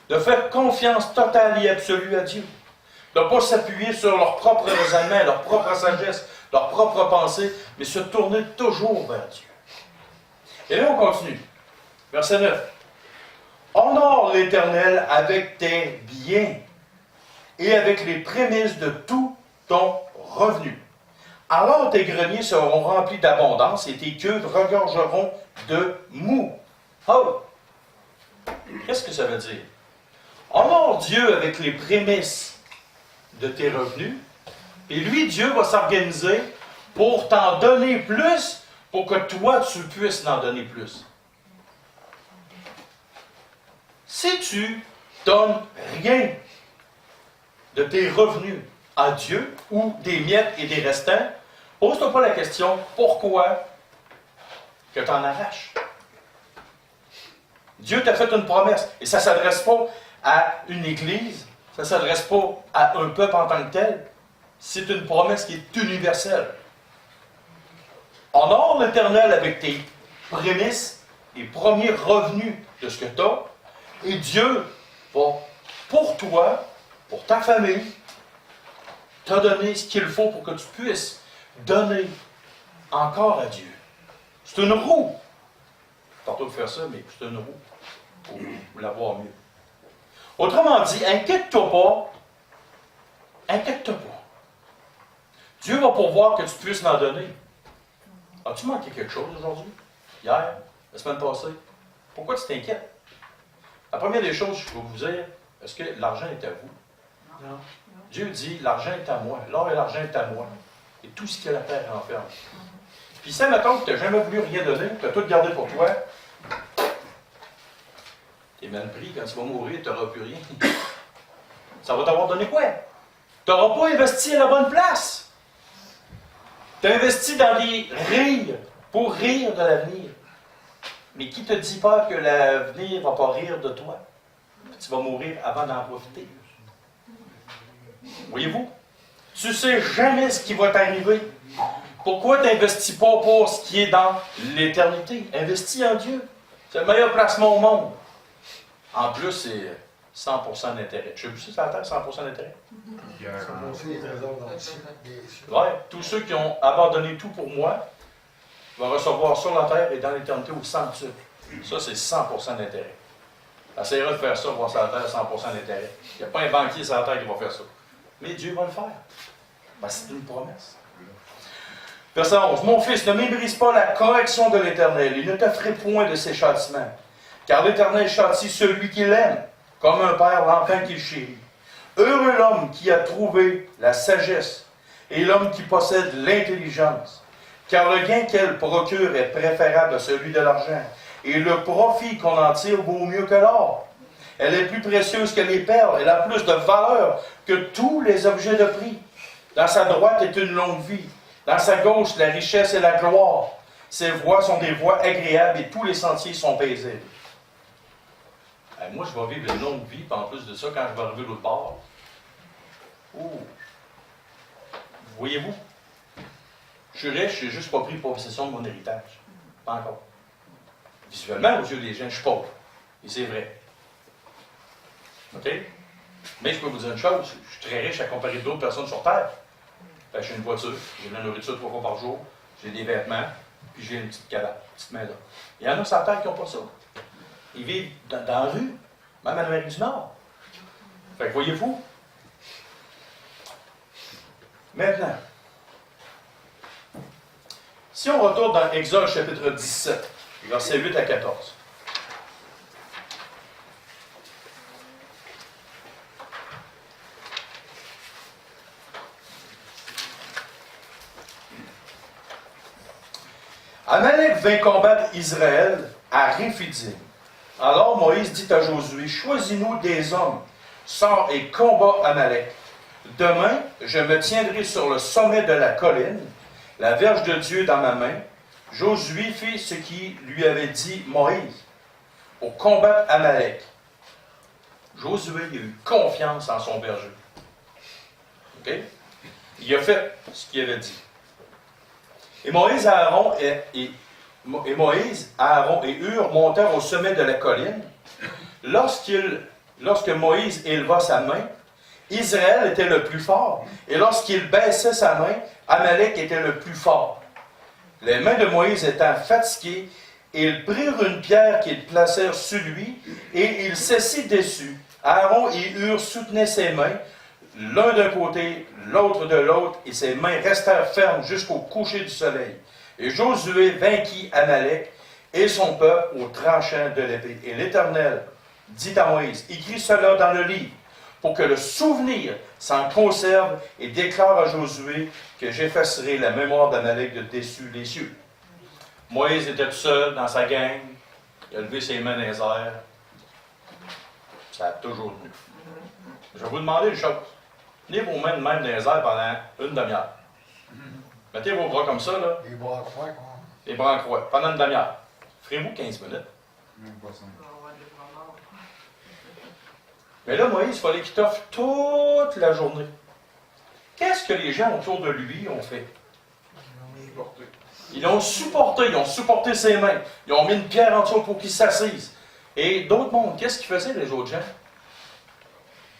De faire confiance totale et absolue à Dieu. De ne pas s'appuyer sur leurs propres raisonnements, leur propre sagesse, leurs propres pensées, mais se tourner toujours vers Dieu. Et là, on continue. Verset 9. Honore l'Éternel avec tes biens et avec les prémices de tout ton revenu. Alors tes greniers seront remplis d'abondance et tes cuves regorgeront de mou. Oh! Qu'est-ce que ça veut dire? Honore Dieu avec les prémices de tes revenus, et lui, Dieu, va s'organiser pour t'en donner plus, pour que toi, tu puisses en donner plus. Si tu donnes rien de tes revenus à Dieu, ou des miettes et des restants, pose-toi pas la question, pourquoi que tu en arraches? Dieu t'a fait une promesse, et ça ne s'adresse pas à une église, ça ne s'adresse pas à un peuple en tant que tel, c'est une promesse qui est universelle. Honore l'Éternel avec tes prémices et premiers revenus de ce que tu as, et Dieu va, pour toi, pour ta famille, te donner ce qu'il faut pour que tu puisses donner encore à Dieu. C'est une roue. Tantôt de faire ça, mais c'est une roue pour l'avoir mieux. Autrement dit, inquiète-toi pas. Inquiète-toi pas. Dieu va pourvoir que tu puisses en donner. As-tu manqué quelque chose aujourd'hui? Hier? La semaine passée? Pourquoi tu t'inquiètes? La première des choses, je vais vous dire, est-ce que l'argent est à vous? Non. Dieu dit, l'argent est à moi. L'or et l'argent est à moi. Et tout ce que la terre renferme. Puis si, mettons que tu n'as jamais voulu rien donner, tu as tout gardé pour toi, tu es mal pris, quand tu vas mourir, tu n'auras plus rien. Ça va t'avoir donné quoi? Tu n'auras pas investi à la bonne place. Tu as investi dans les rires, pour rire de l'avenir. Mais qui te dit pas que l'avenir ne va pas rire de toi? Tu vas mourir avant d'en profiter. Voyez-vous? Tu ne sais jamais ce qui va t'arriver. Pourquoi tu n'investis pas pour ce qui est dans l'éternité? Investis en Dieu. C'est le meilleur placement au monde. En plus, c'est 100% d'intérêt. Je sais plus si c'est à la terre, 100% d'intérêt. Ça va aussi les trésors dans le ciel. Ouais, tous ceux qui ont abandonné tout pour moi vont recevoir sur la terre et dans l'éternité au centuple. Ça, c'est 100% d'intérêt. Essayera de faire ça, voir sur la terre 100% d'intérêt. Il n'y a pas un banquier sur la terre qui va faire ça. Mais Dieu va le faire. Ben, c'est une promesse. Verset 11. Mon fils, ne méprise pas la correction de l'Éternel, il ne te ferait point de ses châtiments. Car l'Éternel châtie celui qu'il aime, comme un père l'enfant qu'il chérit. Heureux l'homme qui a trouvé la sagesse, et l'homme qui possède l'intelligence. Car le gain qu'elle procure est préférable à celui de l'argent, et le profit qu'on en tire vaut mieux que l'or. Elle est plus précieuse que les perles, elle a plus de valeur que tous les objets de prix. Dans sa droite est une longue vie, dans sa gauche la richesse et la gloire. Ses voies sont des voies agréables et tous les sentiers sont paisibles. Moi, je vais vivre une longue vie, puis en plus de ça, quand je vais arriver de l'autre bord. Oh! Voyez-vous? Je suis riche, je n'ai juste pas pris possession de mon héritage. Pas encore. Visuellement, aux yeux des gens, je suis pauvre. Et c'est vrai. OK? Mais je peux vous dire une chose, je suis très riche à comparer d'autres personnes sur Terre. Fait que j'ai une voiture, j'ai de la nourriture 3 fois par jour, j'ai des vêtements, puis j'ai une petite cabane, une petite maison. Il y en a sur la Terre qui n'ont pas ça. Ils vivent dans la rue, même en Amérique du Nord. Fait que voyez-vous. Maintenant, si on retourne dans Exode chapitre 17, versets 8 à 14. Amalek vint combattre Israël à Réphidim. Alors Moïse dit à Josué, choisis-nous des hommes, sors et combat Amalek. Demain, je me tiendrai sur le sommet de la colline, la verge de Dieu dans ma main. Josué fit ce qu'il lui avait dit Moïse, pour combattre Amalek. Josué a eu confiance en son berger. OK? Il a fait ce qu'il avait dit. Et Moïse, Aaron et Hur montèrent au sommet de la colline. Lorsque Moïse éleva sa main, Israël était le plus fort. Et lorsqu'il baissait sa main, Amalek était le plus fort. Les mains de Moïse étant fatiguées, ils prirent une pierre qu'ils placèrent sur lui, et il s'assit dessus. Aaron et Hur soutenaient ses mains, l'un d'un côté, l'autre de l'autre, et ses mains restèrent fermes jusqu'au coucher du soleil. Et Josué vainquit Amalek et son peuple au tranchant de l'épée. Et l'Éternel dit à Moïse, écris cela dans le livre, pour que le souvenir s'en conserve, et déclare à Josué que j'effacerai la mémoire d'Amalek de dessus les cieux. Moïse était tout seul dans sa gang, il a levé ses mains dans les airs. Ça a toujours tenu. Je vais vous demander une chose. Tenez vos mains de même dans les airs pendant une demi-heure. Mettez vos bras comme ça, là, Les bras croix, quoi. les bras en croix, pendant une demi-heure. Ferez-vous 15 minutes. Même pas ça. On va avoir des bras morts. Mais là, Moïse, il fallait qu'il t'offre toute la journée. Qu'est-ce que les gens autour de lui ont fait? Ils l'ont supporté, ils ont supporté ses mains. Ils ont mis une pierre en dessous pour qu'il s'assise. Et d'autres mondes, qu'est-ce qu'ils faisaient, les autres gens?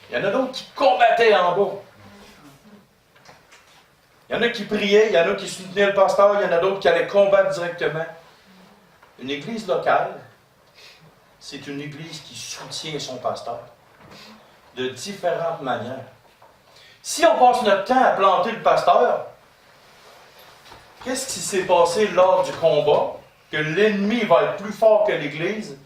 Il y en a d'autres qui combattaient en bas. Il y en a qui priaient, il y en a qui soutenaient le pasteur, il y en a d'autres qui allaient combattre directement. Une église locale, c'est une église qui soutient son pasteur de différentes manières. Si on passe notre temps à planter le pasteur, qu'est-ce qui s'est passé lors du combat? Que l'ennemi va être plus fort que l'Église,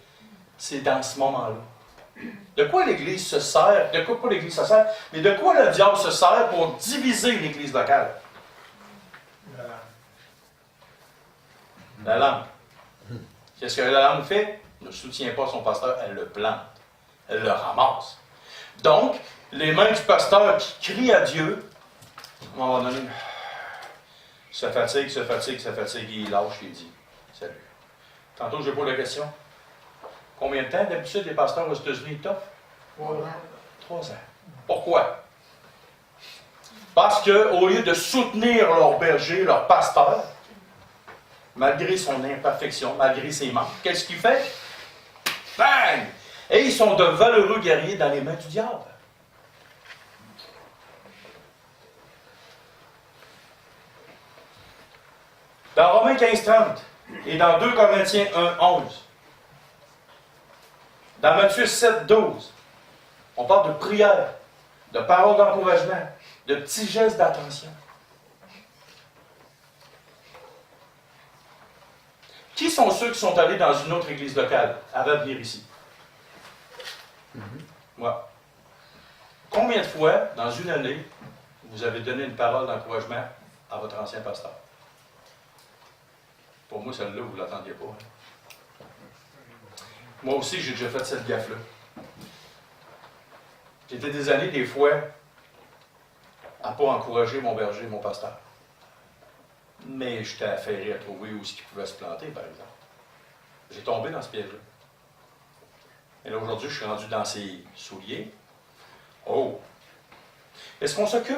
c'est dans ce moment-là. De quoi l'Église se sert? De quoi pas l'Église se sert? Mais de quoi le diable se sert pour diviser l'Église locale? La langue. Qu'est-ce que la langue fait? Elle ne soutient pas son pasteur, elle le plante. Elle le ramasse. Donc, les mains du pasteur qui crient à Dieu, à un moment donné, se fatigue, et il lâche, il dit salut. Tantôt, je pose la question. Combien de temps d'habitude les pasteurs aux États-Unis t'offrent? 3 ans. Pourquoi? Parce qu'au lieu de soutenir leur berger, leur pasteur, malgré son imperfection, malgré ses manques, qu'est-ce qu'il fait? Bang! Et ils sont de valeureux guerriers dans les mains du diable. Dans Romains 15:30 et dans 2 Corinthiens 1:11, dans Matthieu 7:12, on parle de prière, de paroles d'encouragement, de petits gestes d'attention. Qui sont ceux qui sont allés dans une autre église locale avant de venir ici? Moi. Combien de fois, dans une année, vous avez donné une parole d'encouragement à votre ancien pasteur? Pour moi, celle-là, vous ne l'attendiez pas. Hein? Moi aussi, j'ai déjà fait cette gaffe-là. J'étais des années, des fois, à ne pas encourager mon berger, mon pasteur. Mais j'étais affairé à trouver où il pouvait se planter, par exemple. J'ai tombé dans ce piège-là. Et là, aujourd'hui, je suis rendu dans ses souliers. Oh! Est-ce qu'on s'occupe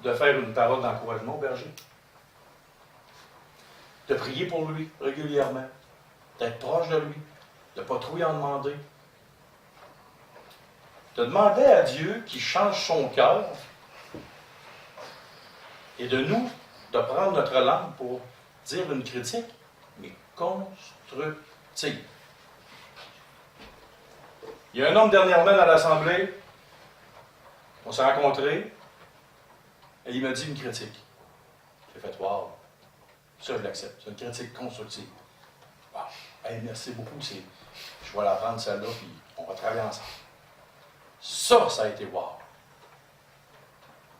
de faire une parole d'encouragement au berger? De prier pour lui régulièrement, d'être proche de lui, de ne pas trop y en demander, de demander à Dieu qu'il change son cœur et de nous, de prendre notre langue pour dire une critique, mais constructive. Il y a un homme dernièrement dans l'Assemblée, on s'est rencontrés, et il m'a dit une critique. J'ai fait, wow, ça je l'accepte, c'est une critique constructive. Wow, hey, merci beaucoup, je vais la prendre celle-là, puis on va travailler ensemble. Ça a été wow.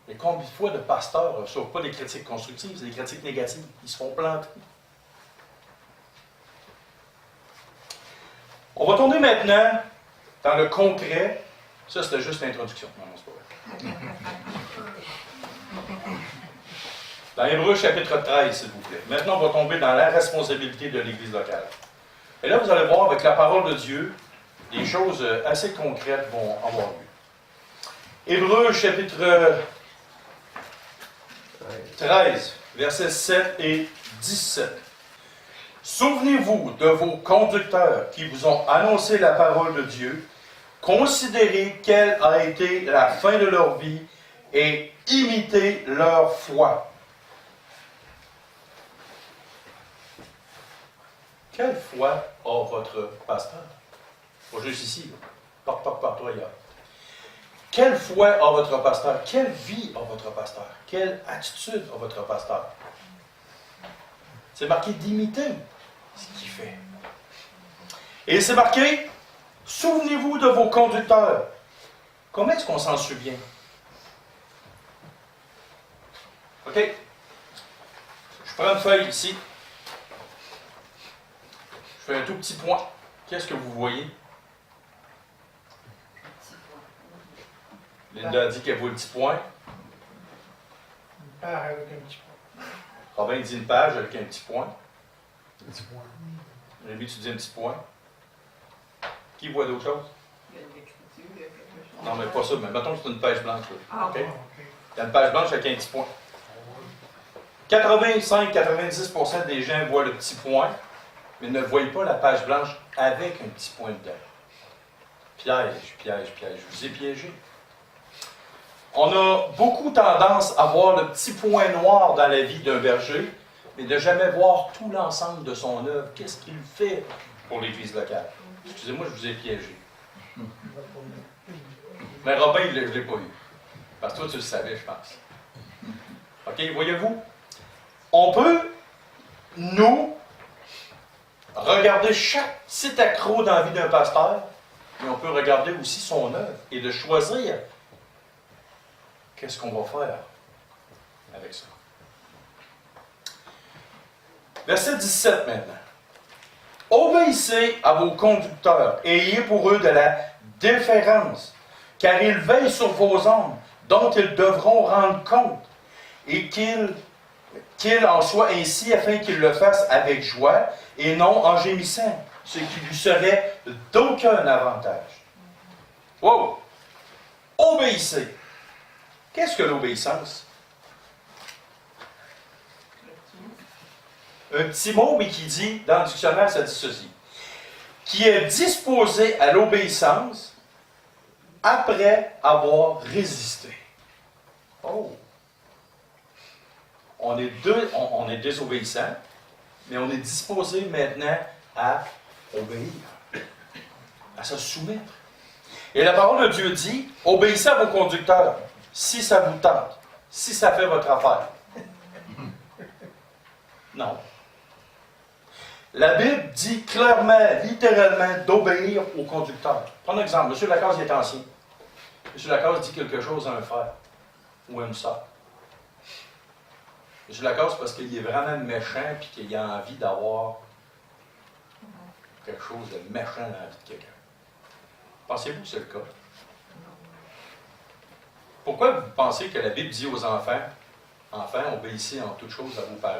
Mais combien de fois de pasteurs ne reçoivent pas des critiques constructives, c'est des critiques négatives, ils se font planter. On va tourner maintenant dans le concret. Ça, c'était juste l'introduction. Non, non, c'est pas vrai. Dans Hébreux chapitre 13, s'il vous plaît. Maintenant, on va tomber dans la responsabilité de l'Église locale. Et là, vous allez voir, avec la parole de Dieu, des choses assez concrètes vont avoir lieu. Hébreux chapitre 13, versets 7 et 17. Souvenez-vous de vos conducteurs qui vous ont annoncé la parole de Dieu. Considérez quelle a été la fin de leur vie et imitez leur foi. Quelle foi a votre pasteur? Pas juste ici, là. Partout ailleurs. Quelle foi a votre pasteur? Quelle vie a votre pasteur? Quelle attitude a votre pasteur? C'est marqué d'imiter ce qu'il fait. Et c'est marqué, souvenez-vous de vos conducteurs. Comment est-ce qu'on s'en souvient? OK. Je prends une feuille ici. Je fais un tout petit point. Qu'est-ce que vous voyez? Linda a dit qu'elle voit le petit point. Une page avec un petit point. Robin dit une page avec un petit point. Un petit point. Rémi, tu dis un petit point. Qui voit d'autres choses? Il y a de l'écriture, il y a quelque chose. Non, mais pas ça. Mais mettons que c'est une page blanche. Là. Ah, OK? bon. Il y a une page blanche avec un petit point. 85-90% des gens voient le petit point, mais ne voient pas la page blanche avec un petit point dedans. Piège, piège, piège. Je vous ai piégé. On a beaucoup tendance à voir le petit point noir dans la vie d'un berger, mais de jamais voir tout l'ensemble de son œuvre. Qu'est-ce qu'il fait pour l'Église locale? Excusez-moi, je vous ai piégé. Mais Robin, je ne l'ai pas eu. Parce que toi, tu le savais, je pense. OK, voyez-vous? On peut, nous, regarder chaque petit accroc dans la vie d'un pasteur, mais on peut regarder aussi son œuvre et de choisir qu'est-ce qu'on va faire avec ça. Verset 17 maintenant. Obéissez à vos conducteurs et ayez pour eux de la déférence, car ils veillent sur vos âmes, dont ils devront rendre compte, et qu'il en soit ainsi afin qu'ils le fassent avec joie et non en gémissant, ce qui lui serait d'aucun avantage. Wow! Obéissez. Qu'est-ce que l'obéissance? Un petit mot, mais qui dit, dans le dictionnaire, ça dit ceci. Qui est disposé à l'obéissance après avoir résisté. Oh! On est désobéissant, mais on est disposé maintenant à obéir, à se soumettre. Et la parole de Dieu dit, obéissez à vos conducteurs, si ça vous tente, si ça fait votre affaire. Non. La Bible dit clairement, littéralement, d'obéir aux conducteurs. Prends un exemple. M. Lacasse est ancien. M. Lacasse dit quelque chose à un frère ou à une sœur. M. Lacasse, parce qu'il est vraiment méchant et qu'il a envie d'avoir quelque chose de méchant dans la vie de quelqu'un. Pensez-vous que c'est le cas? Pourquoi vous pensez que la Bible dit aux enfants, enfants, obéissez en toutes choses à vos parents?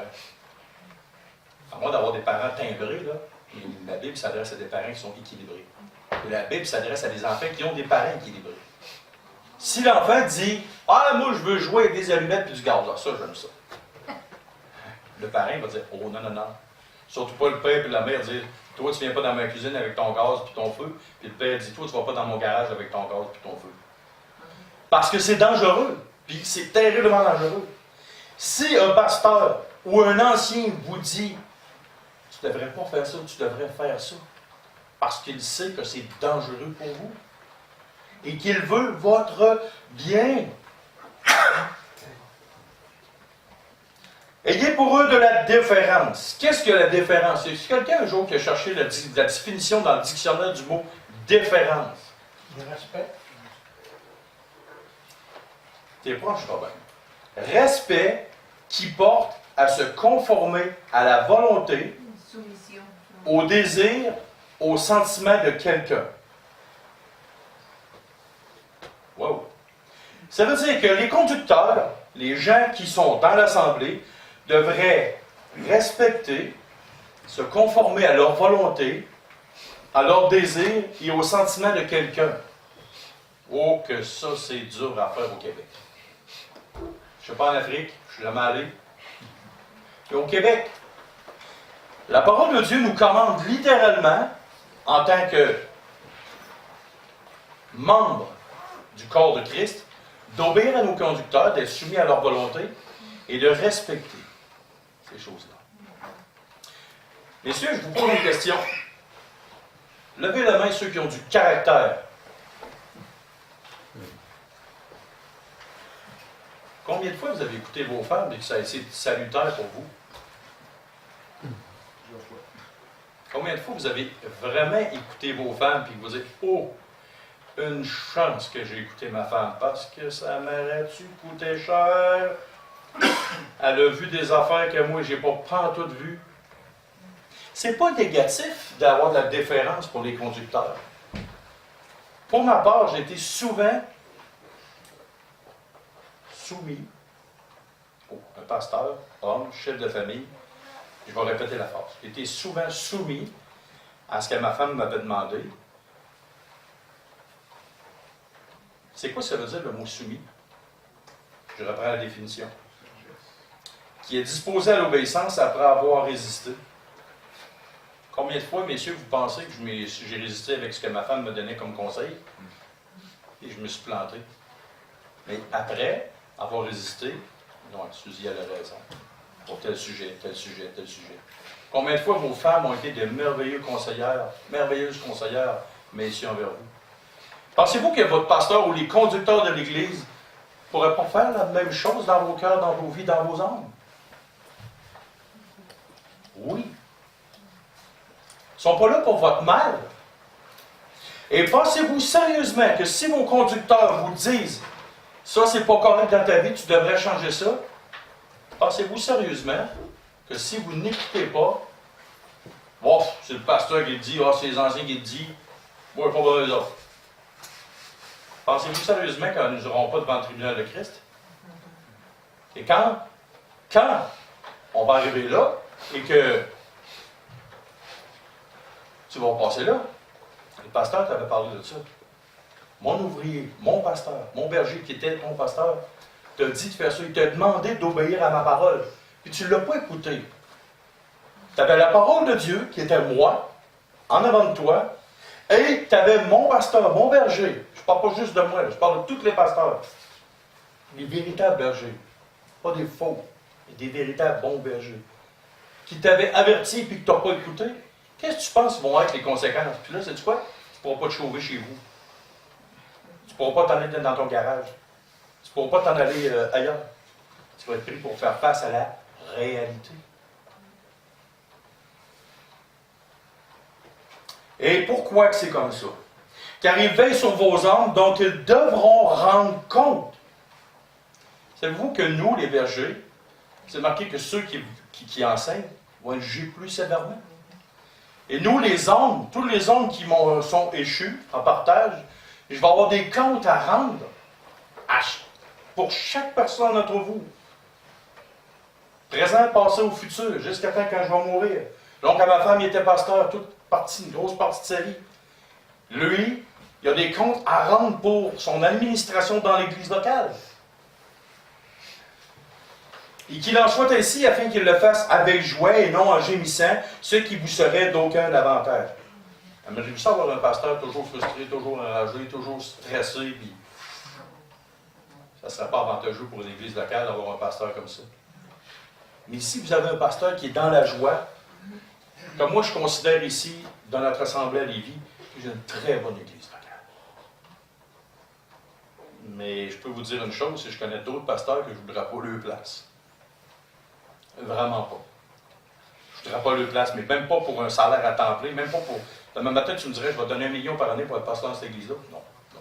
À moins d'avoir des parents timbrés, là, la Bible s'adresse à des parents qui sont équilibrés. Et la Bible s'adresse à des enfants qui ont des parents équilibrés. Si l'enfant dit « Ah, moi, je veux jouer avec des allumettes et du gaz. » Ça, j'aime ça. Le parent va dire « Oh, non, non, non. » Surtout pas le père et la mère dire « Toi, tu viens pas dans ma cuisine avec ton gaz puis ton feu. Puis le père dit, toi, tu vas pas dans mon garage avec ton gaz puis ton feu. Parce que c'est dangereux. Puis c'est terriblement dangereux. Si un pasteur ou un ancien vous dit, tu ne devrais pas faire ça, tu devrais faire ça, parce qu'il sait que c'est dangereux pour vous et qu'il veut votre bien. Ayez pour eux de la déférence. Qu'est-ce que la déférence? Est-ce quelqu'un un jour qui a cherché la définition dans le dictionnaire du mot déférence? Du respect. T'es proche, Robin. Respect qui porte à se conformer à la volonté, Soumission. au désir, au sentiment de quelqu'un. Wow. Ça veut dire que les conducteurs, les gens qui sont dans l'Assemblée, devraient respecter, se conformer à leur volonté, à leur désir et au sentiment de quelqu'un. Oh, que ça, c'est dur à faire au Québec. Je ne suis pas en Afrique, je suis jamais allé. Mais au Québec, la parole de Dieu nous commande littéralement, en tant que membres du corps de Christ, d'obéir à nos conducteurs, d'être soumis à leur volonté et de respecter ces choses-là. Messieurs, je vous pose une question. Levez la main ceux qui ont du caractère. Combien de fois vous avez écouté vos femmes et que ça a été salutaire pour vous? Combien de fois vous avez vraiment écouté vos femmes et que vous dites, oh, une chance que j'ai écouté ma femme parce que ça m'aurait-tu coûté cher? Elle a vu des affaires que moi, j'ai pas pantoute vues. C'est pas négatif d'avoir de la déférence pour les conducteurs. Pour ma part, j'ai été souvent soumis un pasteur, homme, chef de famille. Je vais répéter la phrase. J'ai été souvent soumis à ce que ma femme m'avait demandé. C'est quoi ça veut dire le mot soumis? Je reprends la définition. Qui est disposé à l'obéissance après avoir résisté. Combien de fois, messieurs, vous pensez que j'ai résisté avec ce que ma femme me donnait comme conseil? Et je me suis planté. Mais après avoir résisté, non, Suzy, elle a raison. Pour tel sujet, tel sujet, tel sujet. Combien de fois vos femmes ont été de merveilleuses conseillères, messieurs, envers vous? Pensez-vous que votre pasteur ou les conducteurs de l'Église ne pourraient pas faire la même chose dans vos cœurs, dans vos vies, dans vos âmes? Oui. Ils ne sont pas là pour votre mal. Et pensez-vous sérieusement que si vos conducteurs vous disent « ça, c'est pas correct dans ta vie, tu devrais changer ça », pensez-vous sérieusement que si vous n'écoutez pas, bon, c'est le pasteur qui le dit, c'est les anciens qui le disent, moi, je ne pas besoin d'eux autres. Pensez-vous sérieusement que nous n'aurons pas devant le tribunal de Christ? Et quand on va arriver là et que tu vas passer là, le pasteur t'avait parlé de ça. Mon ouvrier, mon pasteur, mon berger qui était ton pasteur, t'a dit de faire ça. Il t'a demandé d'obéir à ma parole. Puis tu ne l'as pas écouté. Tu avais la parole de Dieu, qui était moi, en avant de toi, et tu avais mon pasteur, mon berger. Je ne parle pas juste de moi, je parle de tous les pasteurs. Les véritables bergers. Pas des faux, mais des véritables bons bergers. Qui t'avaient averti et que tu n'as pas écouté. Qu'est-ce que tu penses vont être les conséquences? Puis là, sais-tu quoi? Tu ne pourras pas te chauffer chez vous. Tu ne pourras pas t'en aller dans ton garage. Tu ne pourras pas t'en aller ailleurs. Tu vas être pris pour faire face à la réalité. Et pourquoi que c'est comme ça? Car ils veillent sur vos âmes dont ils devront rendre compte. Savez-vous que nous, les bergers, c'est marqué que ceux qui enseignent vont être jugés plus sévèrement? Et nous, les hommes, tous les hommes qui sont échus en partage, je vais avoir des comptes à rendre pour chaque personne d'entre vous. Présent, passé ou futur, jusqu'à temps quand je vais mourir. Donc, à ma femme, il était pasteur, une grosse partie de sa vie. Lui, il a des comptes à rendre pour son administration dans l'église locale. Et qu'il en soit ainsi afin qu'il le fasse avec joie et non en gémissant, ce qui vous serait d'aucun avantage. Imaginez-vous ça avoir un pasteur toujours frustré, toujours enragé, toujours stressé, puis ça ne serait pas avantageux pour une église locale d'avoir un pasteur comme ça. Mais si vous avez un pasteur qui est dans la joie, comme moi je considère ici, dans notre assemblée à Lévis, que j'ai une très bonne église locale. Mais je peux vous dire une chose, c'est que je connais d'autres pasteurs que je ne voudrais pas leur place. Vraiment pas. Je ne voudrais pas leur place, mais même pas pour un salaire à temps plein, même pas pour... Demain matin, tu me dirais, je vais donner 1 million par année pour être pasteur dans cette église-là. Non, non.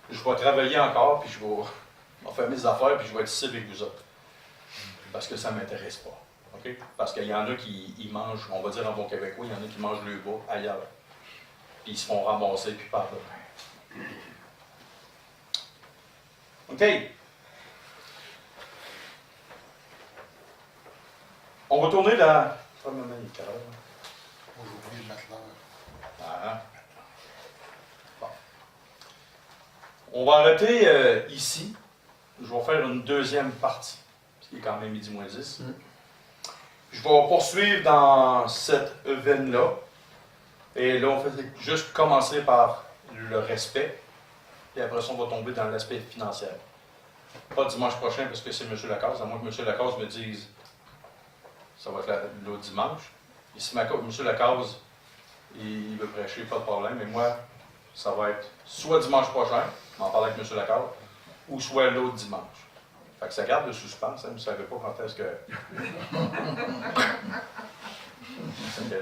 Je vais travailler encore, puis je vais faire mes affaires, puis je vais être ici avec vous autres. Parce que ça ne m'intéresse pas. Okay? Parce qu'il y en a qui ils mangent, on va dire en bon québécois, il y en a qui mangent le bas ailleurs. Puis ils se font ramasser, puis partent de pain. OK. On va tourner dans... Aujourd'hui, le matelas. Ah. Bon. On va arrêter ici. Je vais faire une deuxième partie, ce qui est quand même midi moins 10. Je vais poursuivre dans cette veine-là. Et là, on fait juste commencer par le respect. Et après ça, on va tomber dans l'aspect financier. Pas dimanche prochain parce que c'est M. Lacasse, à moins que M. Lacasse me dise ça va être l'autre dimanche. Et si M. Lacasse il veut prêcher, pas de problème, mais moi, ça va être soit dimanche prochain, on va en parler avec M. Lacasse, ou soit l'autre dimanche. Fait que ça garde le suspense, hein, vous ne savez pas quand est-ce que.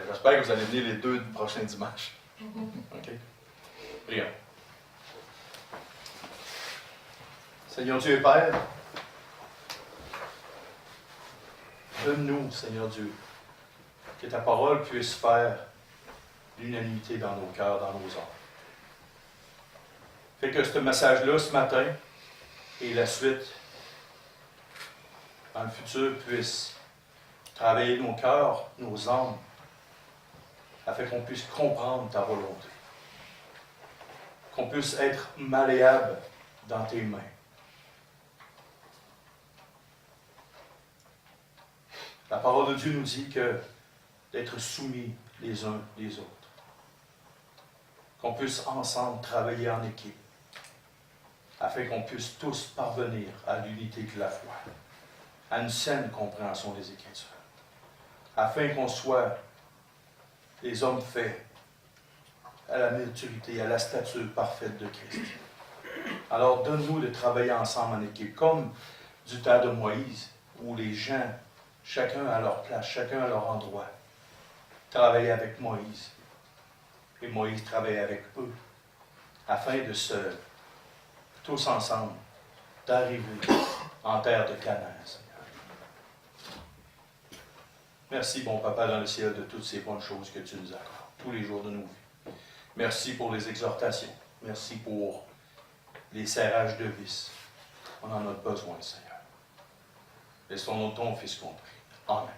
J'espère que vous allez venir les 2 prochains dimanches. OK? Prions. Seigneur Dieu et Père, donne-nous, Seigneur Dieu, que ta parole puisse faire l'unanimité dans nos cœurs, dans nos âmes. Fais que ce message-là, ce matin, et la suite, dans le futur, puisse travailler nos cœurs, nos âmes, afin qu'on puisse comprendre ta volonté. Qu'on puisse être malléable dans tes mains. La parole de Dieu nous dit que d'être soumis les uns les autres. Qu'on puisse ensemble travailler en équipe, afin qu'on puisse tous parvenir à l'unité de la foi, à une saine compréhension des Écritures, afin qu'on soit des hommes faits à la maturité, à la stature parfaite de Christ. Alors donne-nous de travailler ensemble en équipe, comme du temps de Moïse, où les gens, chacun à leur place, chacun à leur endroit, travaillaient avec Moïse. Et Moïse travaillait avec eux, afin de tous ensemble, d'arriver en terre de Canaan, Seigneur. Merci, bon Papa dans le ciel, de toutes ces bonnes choses que tu nous accordes tous les jours de nos vies. Merci pour les exhortations. Merci pour les serrages de vis. On en a besoin, Seigneur. Laissons-nous ton Fils compris. Amen.